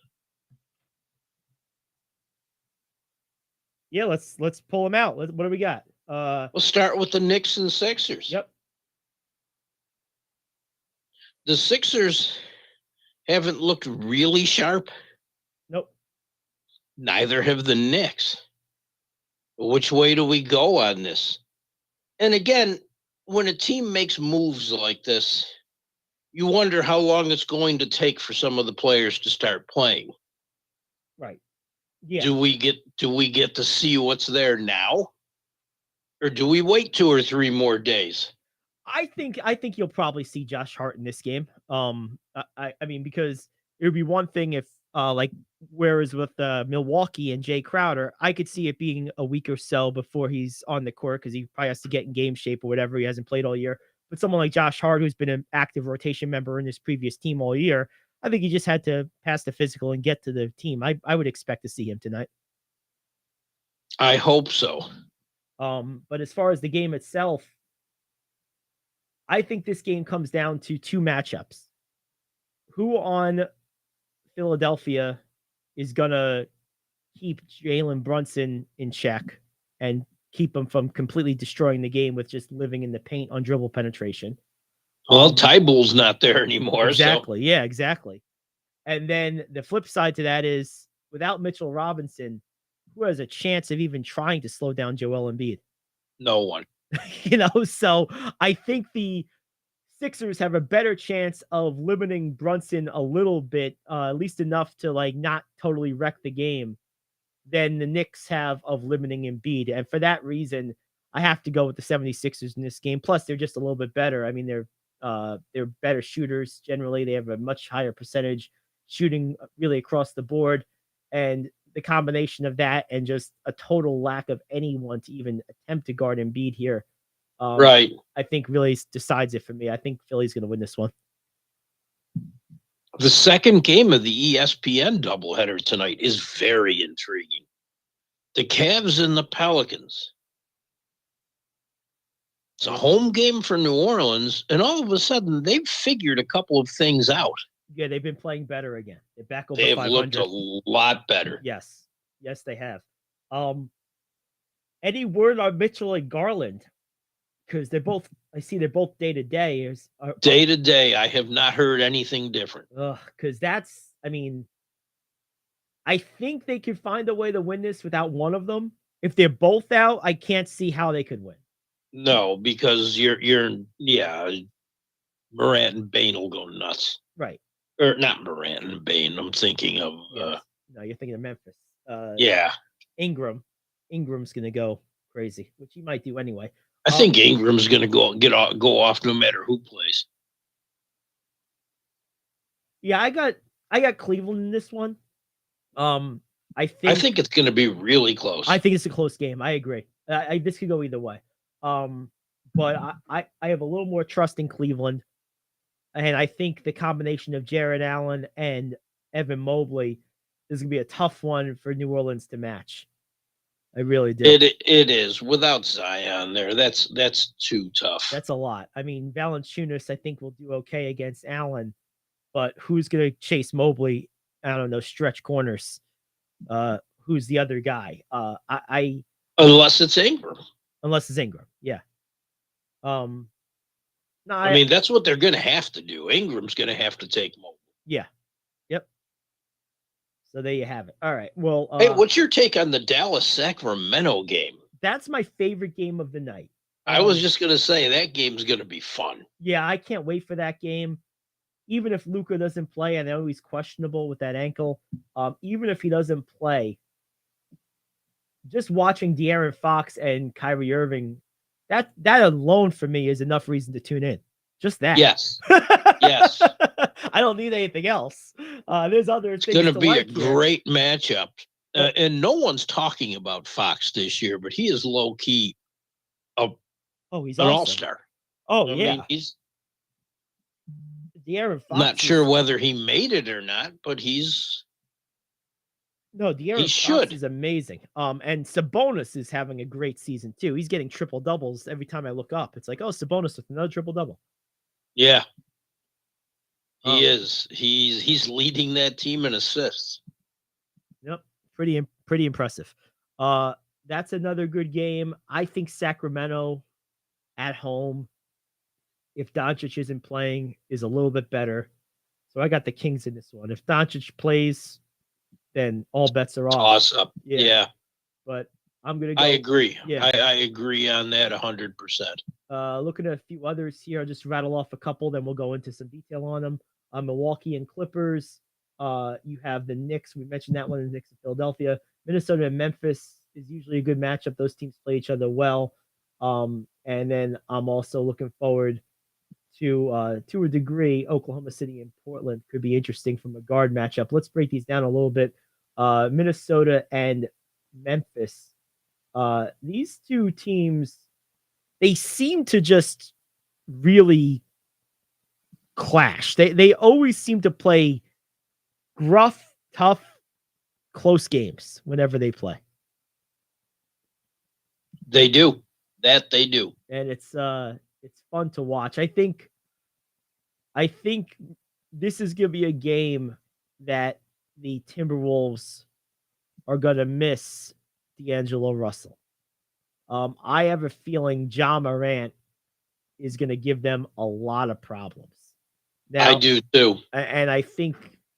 Yeah, let's pull them out. What do we got?
We'll start with the Knicks and Sixers.
Yep.
The Sixers haven't looked really sharp.
Nope.
Neither have the Knicks. Which way do we go on this? And again, when a team makes moves like this, you wonder how long it's going to take for some of the players to start playing.
Right. Yeah.
Do we get to see what's there now? Or do we wait 2 or 3 more days?
I think you'll probably see Josh Hart in this game. I mean, because it would be one thing if like whereas with Milwaukee and Jay Crowder, I could see it being a week or so before he's on the court because he probably has to get in game shape or whatever. He hasn't played all year. But someone like Josh Hart, who's been an active rotation member in his previous team all year, I think he just had to pass the physical and get to the team. I would expect to see him tonight.
I hope so.
But as far as the game itself, I think this game comes down to 2 matchups. Who on Philadelphia is going to keep Jalen Brunson in check and keep him from completely destroying the game with just living in the paint on dribble penetration?
Well, Tybull's not there anymore.
Exactly.
So.
Yeah, exactly. And then the flip side to that is without Mitchell Robinson, who has a chance of even trying to slow down Joel Embiid?
No one.
So I think the Sixers have a better chance of limiting Brunson a little bit, at least enough to like not totally wreck the game, than the Knicks have of limiting Embiid. And for that reason, I have to go with the 76ers in this game. Plus, they're just a little bit better. I mean, they're better shooters generally. They have a much higher percentage shooting really across the board. And the combination of that and just a total lack of anyone to even attempt to guard Embiid here,
right,
I think really decides it for me. I think Philly's going to win this one.
The second game of the ESPN doubleheader tonight is very intriguing. The Cavs and the Pelicans. It's a home game for New Orleans, and all of a sudden they've figured a couple of things out.
Yeah, they've been playing better again. They're back over
They've
500.
looked a lot better.
Yes. Yes, they have. Any word on Mitchell and Garland? Because I see they're both day to day.
Day to day, I have not heard anything different.
Because I think they could find a way to win this without one of them. If they're both out, I can't see how they could win.
No, because Morant and Bain will go nuts.
Right.
Or not Morant and Bain. I'm thinking of
no, you're thinking of Memphis. Ingram's gonna go crazy, which he might do anyway.
I think Ingram's gonna go off no matter who plays.
Yeah, I got Cleveland in this one. I
think it's gonna be really close.
I think it's a close game. I agree. This could go either way. But I have a little more trust in Cleveland. And I think the combination of Jared Allen and Evan Mobley is going to be a tough one for New Orleans to match. I really do.
It is. Without Zion there, that's too tough.
That's a lot. I mean, Valanciunas, I think, will do okay against Allen. But who's going to chase Mobley? I don't know, stretch corners. Who's the other guy?
Unless it's Ingram.
Yeah. No,
I mean, that's what they're going to have to do. Ingram's going to have to take Mobley.
Yeah. Yep. So there you have it. All right. Well,
hey, what's your take on the Dallas-Sacramento game?
That's my favorite game of the night.
I was just going to say that game's going to be fun.
Yeah, I can't wait for that game. Even if Luka doesn't play, I know he's questionable with that ankle. Even if he doesn't play, just watching De'Aaron Fox and Kyrie Irving, that alone for me is enough reason to tune in. Just that.
Yes. Yes.
I don't need anything else. There's other things.
It's going to be a great matchup. And no one's talking about Fox this year, but he is low key
he's
an all-star.
Oh,
I
yeah.
mean, he's
De'Aaron Fox.
Not sure whether he made it or not, but he's
De'Aaron Fox is amazing. And Sabonis is having a great season too. He's getting triple doubles every time I look up. It's like, oh, Sabonis with another triple double.
Yeah, he is. He's leading that team in assists.
Yep, pretty impressive. That's another good game. I think Sacramento at home, if Doncic isn't playing, is a little bit better. So I got the Kings in this one. If Doncic plays, then all bets are off.
Toss up. Yeah.
But I'm going to go.
I agree.
Yeah.
I agree on that 100%.
Looking at a few others here, I'll just rattle off a couple, then we'll go into some detail on them. Milwaukee and Clippers. You have the Knicks. We mentioned that one, the Knicks in Philadelphia. Minnesota and Memphis is usually a good matchup. Those teams play each other well. And then I'm also looking forward to a degree, Oklahoma City and Portland could be interesting from a guard matchup. Let's break these down a little bit. Minnesota and Memphis. These two teams, they seem to just really clash. They always seem to play gruff, tough, close games whenever they play.
They do. That they do.
And it's fun to watch. I think this is going to be a game that the Timberwolves are going to miss D'Angelo Russell. I have a feeling Ja Morant is going to give them a lot of problems. Now,
I do too.
And I think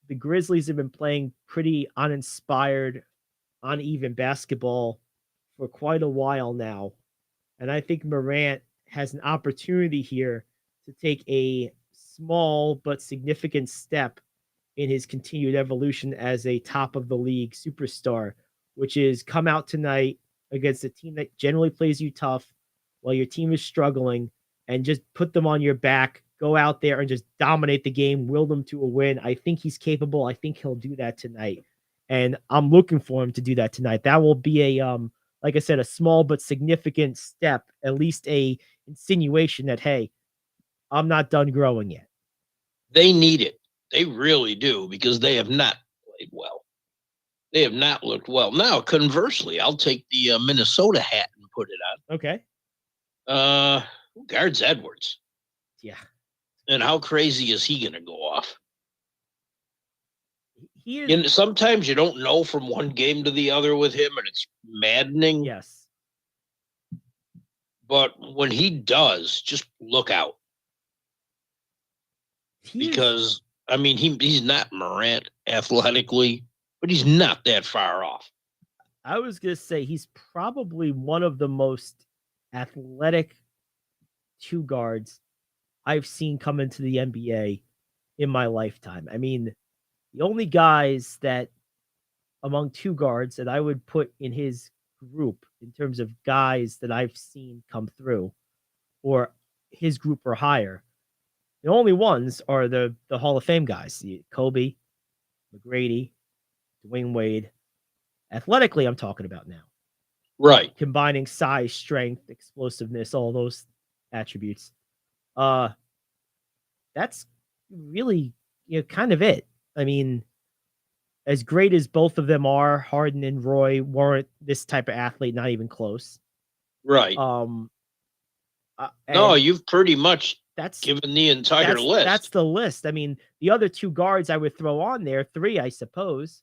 the Grizzlies have been playing pretty uninspired, uneven basketball for quite a while now. And I think Morant has an opportunity here to take a small but significant step in his continued evolution as a top of the league superstar, which is come out tonight against a team that generally plays you tough while your team is struggling and just put them on your back, go out there and just dominate the game, will them to a win. I think he's capable. I think he'll do that tonight. And I'm looking for him to do that tonight. That will be a, like I said, a small but significant step, at least a insinuation that, hey, I'm not done growing yet.
They need it. They really do, because they have not played well. They have not looked well. Now, conversely, I'll take the Minnesota hat and put it on.
Okay.
Who guards Edwards?
Yeah.
And how crazy is he going to go off?
He is.
Sometimes you don't know from one game to the other with him, and it's maddening.
Yes.
But when he does, just look out. Because, I mean, he's not Morant athletically, but he's not that far off.
I was going to say he's probably one of the most athletic two guards I've seen come into the NBA in my lifetime. I mean, the only guys that among two guards that I would put in his group in terms of guys that I've seen come through or his group or higher, the only ones are the Hall of Fame guys, Kobe, McGrady, Dwayne Wade. Athletically, I'm talking about now.
Right.
Combining size, strength, explosiveness, all those attributes. That's really kind of it. I mean, as great as both of them are, Harden and Roy weren't this type of athlete, not even close.
Right. No, you've pretty much given the entire list.
That's the list. I mean, the other two guards I would throw on there, three, I suppose,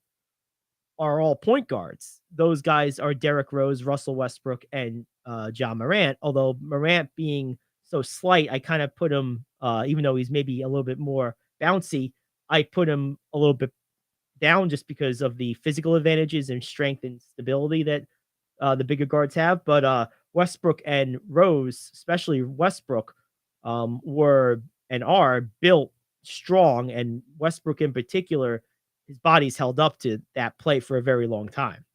are all point guards. Those guys are Derrick Rose, Russell Westbrook, and John Morant. Although Morant being so slight, I kind of put him, even though he's maybe a little bit more bouncy, I put him a little bit down just because of the physical advantages and strength and stability that the bigger guards have. But Westbrook and Rose, especially Westbrook, were and are built strong, and Westbrook in particular, his body's held up to that play for a very long time.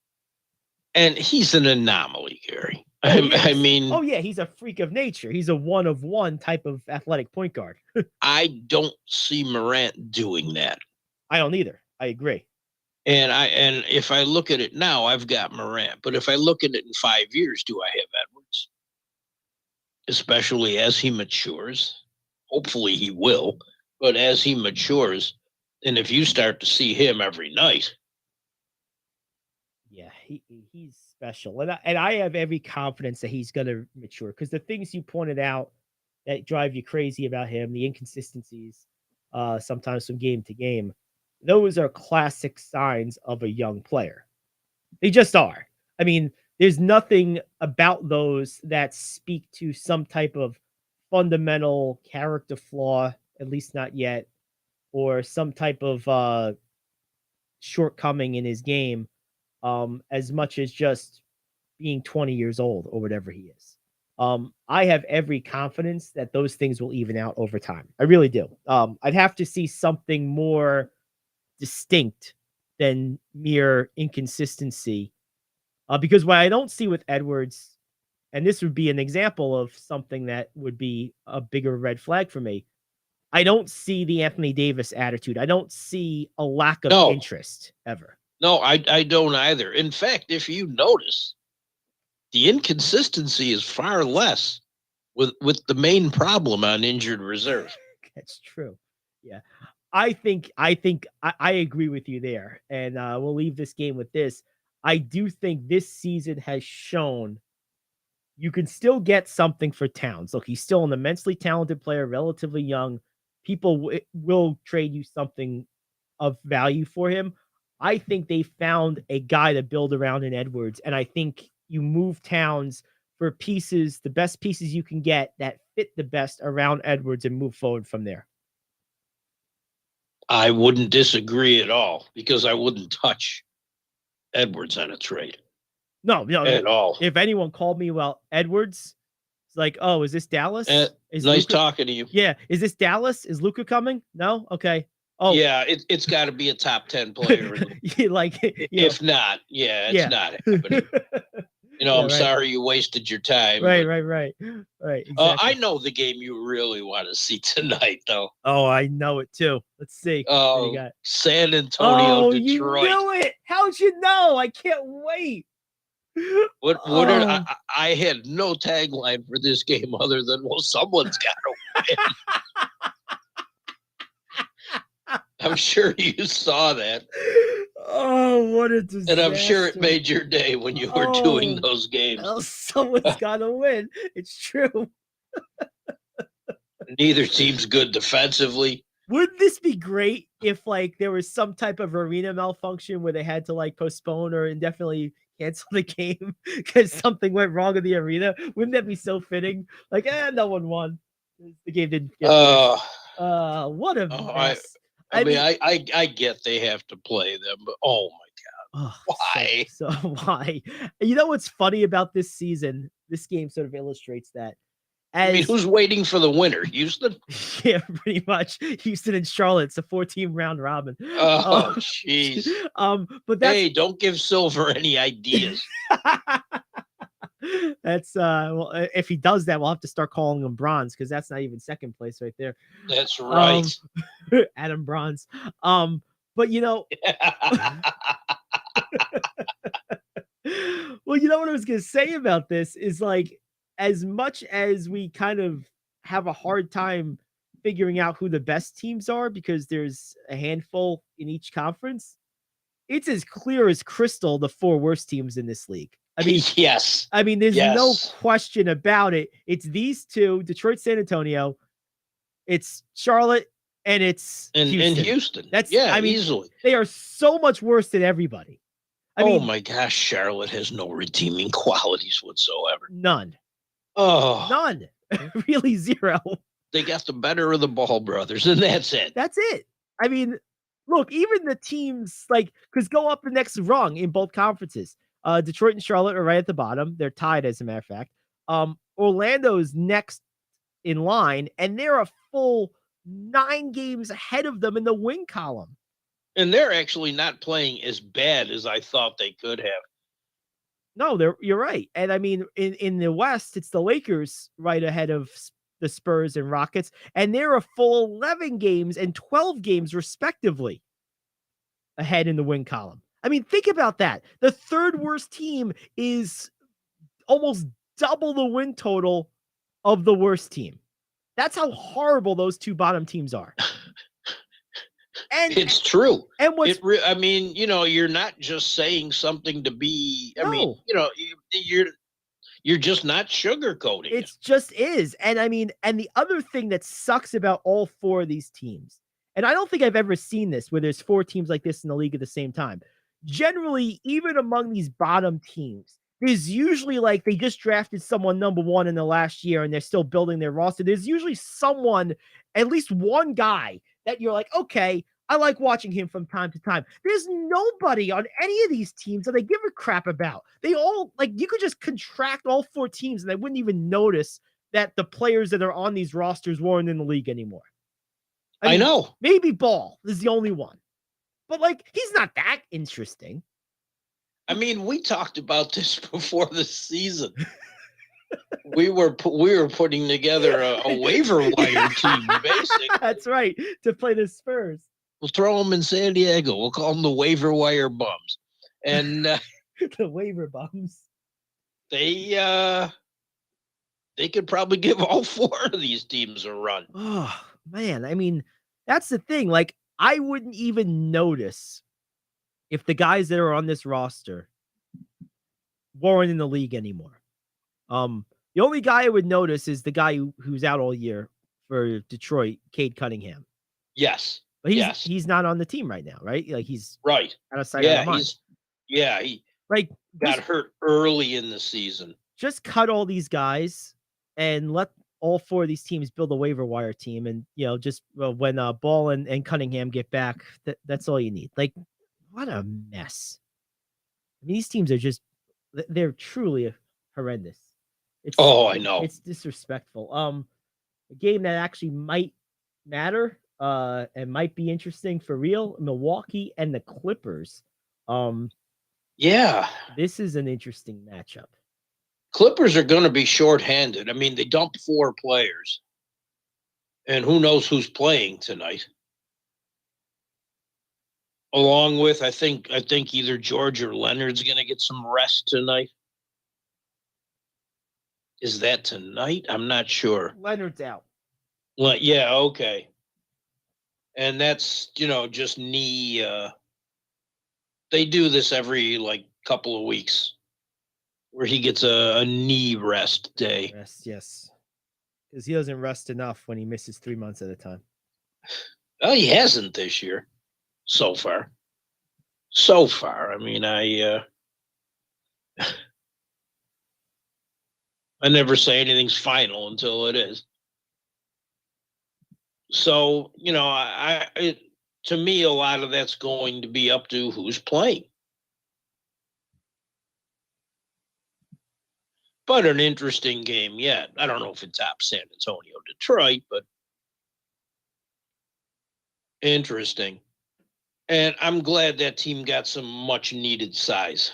And he's an anomaly, Gary. I mean,
oh yeah, he's a freak of nature. He's a one of one type of athletic point guard.
I don't see Morant doing that.
I don't either. I agree.
And if I look at it now, I've got Morant. But if I look at it in 5 years, do I have Edwards? Especially as he matures. Hopefully he will. But as he matures, and if you start to see him every night.
Yeah, he's special. And I have every confidence that he's going to mature. Because the things you pointed out that drive you crazy about him, the inconsistencies, sometimes from game to game, those are classic signs of a young player. They just are. I mean, there's nothing about those that speak to some type of fundamental character flaw, at least not yet, or some type of shortcoming in his game, as much as just being 20 years old or whatever he is. I have every confidence that those things will even out over time. I really do. I'd have to see something more distinct than mere inconsistency. Because what I don't see with Edwards, and this would be an example of something that would be a bigger red flag for me, I don't see the Anthony Davis attitude. I don't see a lack of interest ever.
No, I don't either. In fact, if you notice, the inconsistency is far less with the main problem on injured reserve.
That's true. Yeah. I think I agree with you there. And we'll leave this game with this. I do think this season has shown you can still get something for Towns. Look, he's still an immensely talented player, relatively young. People will trade you something of value for him. I think they found a guy to build around in Edwards. And I think you move Towns for pieces, the best pieces you can get that fit the best around Edwards and move forward from there.
I wouldn't disagree at all because I wouldn't touch Edwards on a trade.
No,
at all.
If anyone called me, well, Edwards, it's like, oh, is this Dallas? Is
nice
Luka
talking to you.
Yeah. Is this Dallas? Is Luka coming? No? Okay. Oh,
yeah. It's got to be a top 10 player. If not, it's not happening. I'm sorry you wasted your time.
Right. Exactly.
I know the game you really want to see tonight, though.
Oh, I know it too. Let's see.
Oh, San Antonio, Detroit.
You knew it. How'd you know? I can't wait.
I had no tagline for this game other than, well, someone's got to win. I'm sure you saw that.
Oh, what a disaster.
And I'm sure it made your day when you were doing those games.
Well, someone's got to win. It's true.
Neither team's good defensively.
Wouldn't this be great if like there was some type of arena malfunction where they had to like postpone or indefinitely cancel the game because something went wrong in the arena? Wouldn't that be so fitting? Like, no one won. The game didn't get
Uh,
what a
oh,
mess.
I mean, I get they have to play them, but oh my God, why?
So why? You know what's funny about this season? This game sort of illustrates that.
I mean, who's waiting for the winner? Houston?
Yeah, pretty much. Houston and Charlotte. It's a 14 round robin.
Oh, jeez.
But that's
Hey, don't give Silver any ideas.
that's well, if he does that, we'll have to start calling him Bronze because that's not even second place right there.
That's right.
Adam Bronze. But you know, well, you know what I was gonna say about this is like, as much as we kind of have a hard time figuring out who the best teams are because there's a handful in each conference, it's as clear as crystal the 4 worst teams in this league. I mean,
yes.
I mean, there's no
Yes.
question about it. It's these two, Detroit, San Antonio, it's Charlotte, and it's
In
Houston.
Houston.
That's
Yeah,
I mean,
easily.
they are so much worse than everybody. I
Oh
mean,
my gosh, Charlotte has no redeeming qualities whatsoever.
none.
Oh,
None. Really zero.
they got the better of the Ball brothers, and that's it.
That's it. I mean, look, even the teams like because go up the next rung in both conferences. Detroit and Charlotte are right at the bottom. They're tied, as a matter of fact. Orlando's next in line, and they're a full 9 games ahead of them in the win column.
And they're actually not playing as bad as I thought they could have.
No, you're right. And I mean, in the West, it's the Lakers right ahead of the Spurs and Rockets, and they're a full 11 games and 12 games respectively ahead in the win column. I mean, think about that. The 3rd worst team is almost double the win total of the worst team. That's how horrible those 2 bottom teams are. And
It's true.
And what's
I mean, you know, you're not just saying something to be. I mean,
No.
you know, you're just not sugarcoating it.
It just is. And I mean, and the other thing that sucks about all 4 of these teams, and I don't think I've ever seen this where there's 4 teams like this in the league at the same time. Generally, even among these bottom teams, there's usually like they just drafted someone number 1 in the last year and they're still building their roster. There's usually someone, at least one guy that you're like, okay, I like watching him from time to time. There's nobody on any of these teams that they give a crap about. They all, like, you could just contract all 4 teams and they wouldn't even notice that the players that are on these rosters weren't in the league anymore.
I know.
Maybe Ball is the only one. But, like, he's not that interesting.
I mean, we talked about this before the season. we were putting together a waiver wire team, basically.
That's right, to play the Spurs.
We'll throw them in San Diego. We'll call them the waiver wire bums. And
the waiver bums.
They could probably give all 4 of these teams a run.
Oh, man. I mean, that's the thing. Like, I wouldn't even notice if the guys that are on this roster weren't in the league anymore. The only guy I would notice is the guy who's out all year for Detroit, Cade Cunningham.
Yes.
But he's not on the team right now, right? Like he's
right.
Out of sight, out of mind.
He
like
got hurt early in the season.
Just cut all these guys and let all 4 of these teams build a waiver wire team, and just when Ball and Cunningham get back, that's all you need. Like, what a mess! I mean, these teams are they're truly horrendous.
I know.
It's disrespectful. A game that actually might matter and might be interesting for real, Milwaukee and the Clippers.
Yeah.
This is an interesting matchup.
Clippers are going to be shorthanded. I mean, they dumped 4 players. And who knows who's playing tonight. Along with, I think either George or Leonard's going to get some rest tonight. Is that tonight? I'm not sure.
Leonard's out.
Well, yeah, okay. And that's, just knee. They do this every couple of weeks where he gets a knee rest day.
Rest, yes. Because he doesn't rest enough when he misses 3 months at a time.
Well, he hasn't this year so far. So far. I mean, I never say anything's final until it is. So, to me, a lot of that's going to be up to who's playing. But an interesting game yet. I don't know if it tops San Antonio, Detroit, but interesting. And I'm glad that team got some much needed size.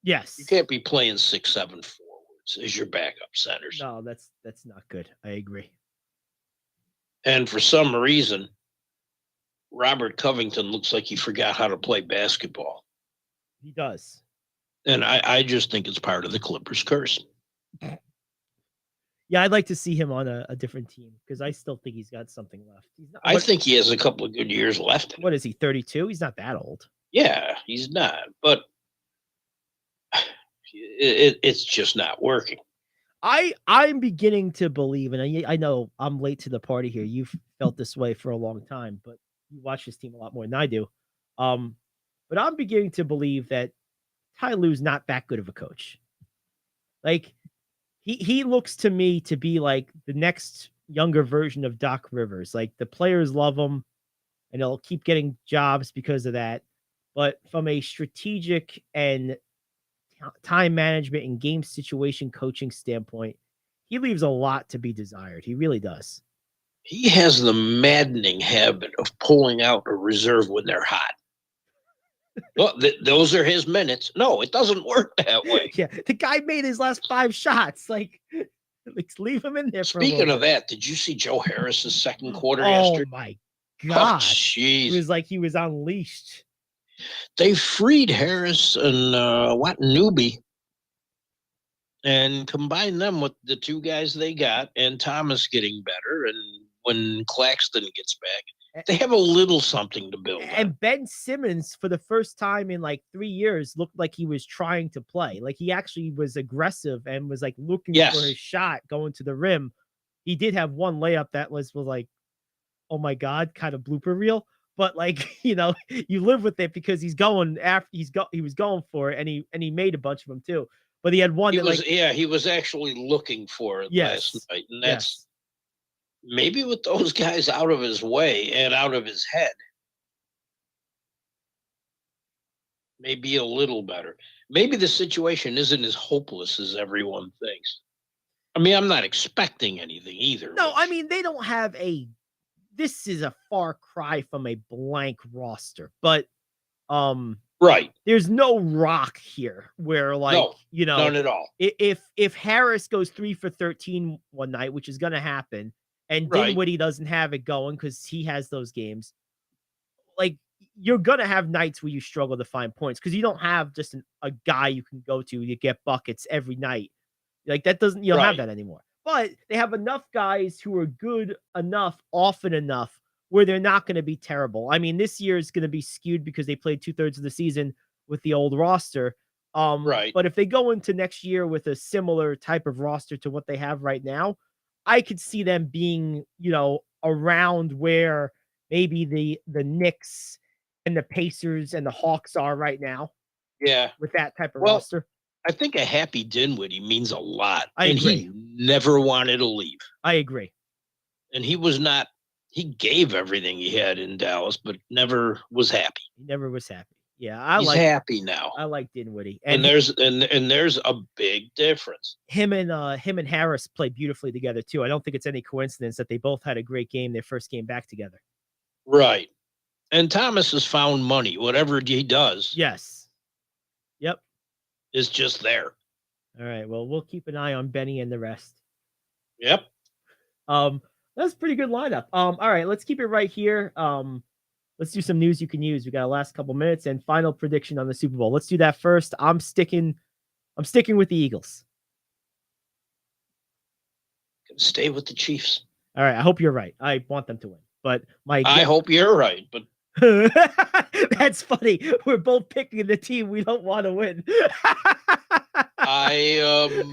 Yes.
You can't be playing 6'7" forwards as your backup centers.
No, that's not good. I agree.
And for some reason, Robert Covington looks like he forgot how to play basketball.
He does.
And I just think it's part of the Clippers curse.
Yeah, I'd like to see him on a different team because I still think he's got something left.
I think he has a couple of good years left.
What is he, 32? He's not that old.
Yeah, he's not. But it's just not working.
I'm beginning to believe, and I know I'm late to the party here. You've felt this way for a long time, but you watch this team a lot more than I do. But I'm beginning to believe that Ty Lue's not that good of a coach. Like, he looks to me to be like the next younger version of Doc Rivers. Like, the players love him, and they'll keep getting jobs because of that. But from a strategic and time management and game situation coaching standpoint, he leaves a lot to be desired. He really does.
He has the maddening habit of pulling out a reserve when they're hot. Well, those are his minutes. No, it doesn't work that way.
Yeah, the guy made his last 5 shots. Like leave him in there.
Speaking of that, did you see Joe Harris's second quarter
Oh
yesterday?
my God.
Jeez.
It was like he was unleashed.
They freed Harris and Newby and combined them with the 2 guys they got and Thomas getting better. And when Claxton gets back, they have a little something to build on.
And Ben Simmons, for the first time in like 3 years, looked like he was trying to play. Like, he actually was aggressive and was like looking for his shot going to the rim. He did have one layup that was like, oh my God, kind of blooper reel. But like, you live with it because he's going after he was going for it, and he made a bunch of them too. But he had one
he was actually looking for it last night. And that's maybe with those guys out of his way and out of his head, maybe a little better. Maybe the situation isn't as hopeless as everyone thinks. I mean, I'm not expecting anything either.
No, I mean, they don't have this is a far cry from a blank roster, but
right.
There's no rock here where
none at all.
If Harris goes 3 for 13 one night, which is going to happen, and Dinwiddie doesn't have it going because he has those games, like, you're going to have nights where you struggle to find points because you don't have just a guy you can go to get buckets every night. Like, that doesn't, you don't have that anymore. But they have enough guys who are good enough, often enough, where they're not going to be terrible. I mean, this year is going to be skewed because they played 2/3 of the season with the old roster. But if they go into next year with a similar type of roster to what they have right now, I could see them being, around where maybe the Knicks and the Pacers and the Hawks are right now.
Yeah.
With that type of roster.
I think a happy Dinwiddie means a lot.
I agree.
He never wanted to leave.
I agree.
And he gave everything he had in Dallas, but never was happy.
He never was happy. Yeah.
He's happy now.
I like Dinwiddie.
And there's a big difference.
Him and Harris play beautifully together too. I don't think it's any coincidence that they both had a great game, their first game back together.
Right. And Thomas has found money. Whatever he does.
Yes. Yep.
Is just there.
All right. Well, we'll keep an eye on Benny and the rest.
Yep.
That's a pretty good lineup. All right, let's keep it right here. Let's do some news you can use. We got a last couple minutes and final prediction on the Super Bowl. Let's do that first. I'm sticking with the Eagles.
Gonna stay with the Chiefs.
All right. I hope you're right. I want them to win, but
I hope you're right, but
that's funny. We're both picking the team we don't want to win.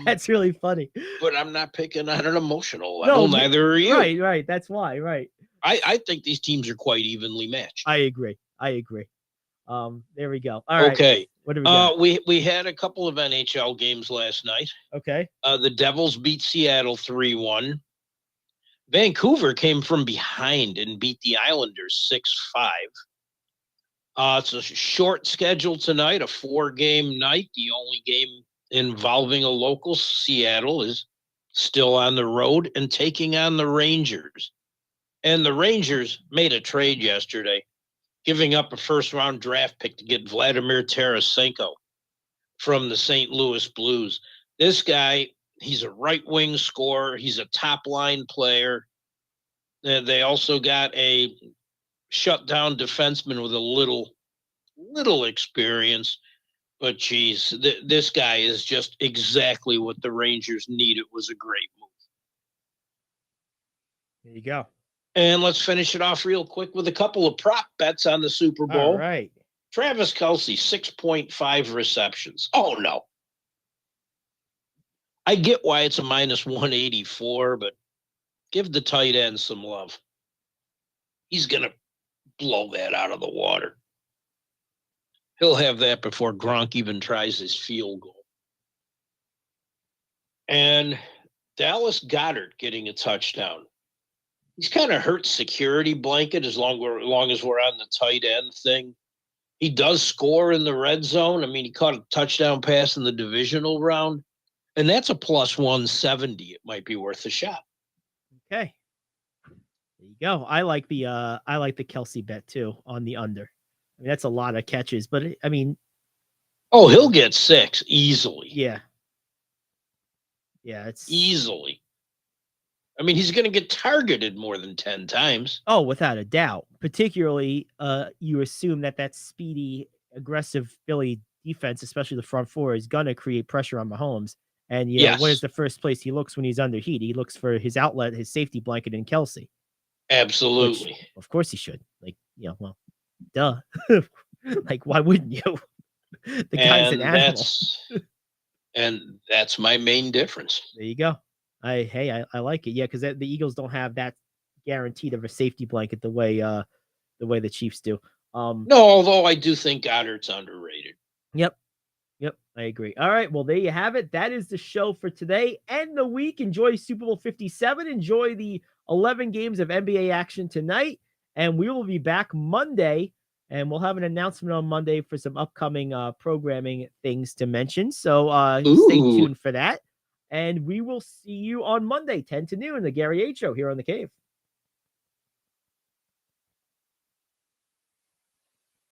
That's really funny.
But I'm not picking on an emotional level. No, neither are you.
Right. That's why. Right.
I think these teams are quite evenly matched.
I agree. There we go. All right.
Okay.
What do we got?
We had a couple of NHL games last night.
Okay.
The Devils beat Seattle 3-1. Vancouver came from behind and beat the Islanders 6-5. It's a short schedule tonight, a 4-game night. The only game involving a local. Seattle is still on the road and taking on the Rangers. And the Rangers made a trade yesterday, giving up a first-round draft pick to get Vladimir Tarasenko from the St. Louis Blues. This guy, he's a right-wing scorer. He's a top-line player. And they also got a shutdown defenseman with a little experience. But, geez, this guy is just exactly what the Rangers need. It was a great move.
There you go.
And let's finish it off real quick with a couple of prop bets on the Super Bowl.
All right.
Travis Kelce, 6.5 receptions. Oh, no. I get why it's a minus 184, but give the tight end some love. He's going to blow that out of the water. He'll have that before Gronk even tries his field goal. And Dallas Goedert getting a touchdown. He's kind of hurt security blanket as long as we're on the tight end thing. He does score in the red zone. I mean, he caught a touchdown pass in the divisional round, and that's a plus 170. It might be worth a shot.
Okay. There you go. I like the Kelce bet too on the under. I mean, that's a lot of catches, but I mean,
oh, he'll get 6 easily.
Yeah. Yeah, it's
easily. I mean, he's going to get targeted more than 10 times.
Oh, without a doubt. Particularly, you assume that speedy, aggressive Philly defense, especially the front four, is going to create pressure on Mahomes. And you know, what is the first place he looks when he's under heat? He looks for his outlet, his safety blanket in Kelce.
Absolutely.
Which, of course he should. Like, you know, well, duh. Like, why wouldn't you? The guy's an animal.
And that's my main difference.
There you go. I like it. Yeah, because the Eagles don't have that guaranteed of a safety blanket the way the Chiefs do.
No, although I do think Goddard's underrated.
Yep, I agree. All right, well, there you have it. That is the show for today and the week. Enjoy Super Bowl 57. Enjoy the 11 games of NBA action tonight, and we will be back Monday. And we'll have an announcement on Monday for some upcoming programming things to mention. So stay tuned for that. And we will see you on Monday, 10 to noon, the Gary Ayd Show here on The Cave.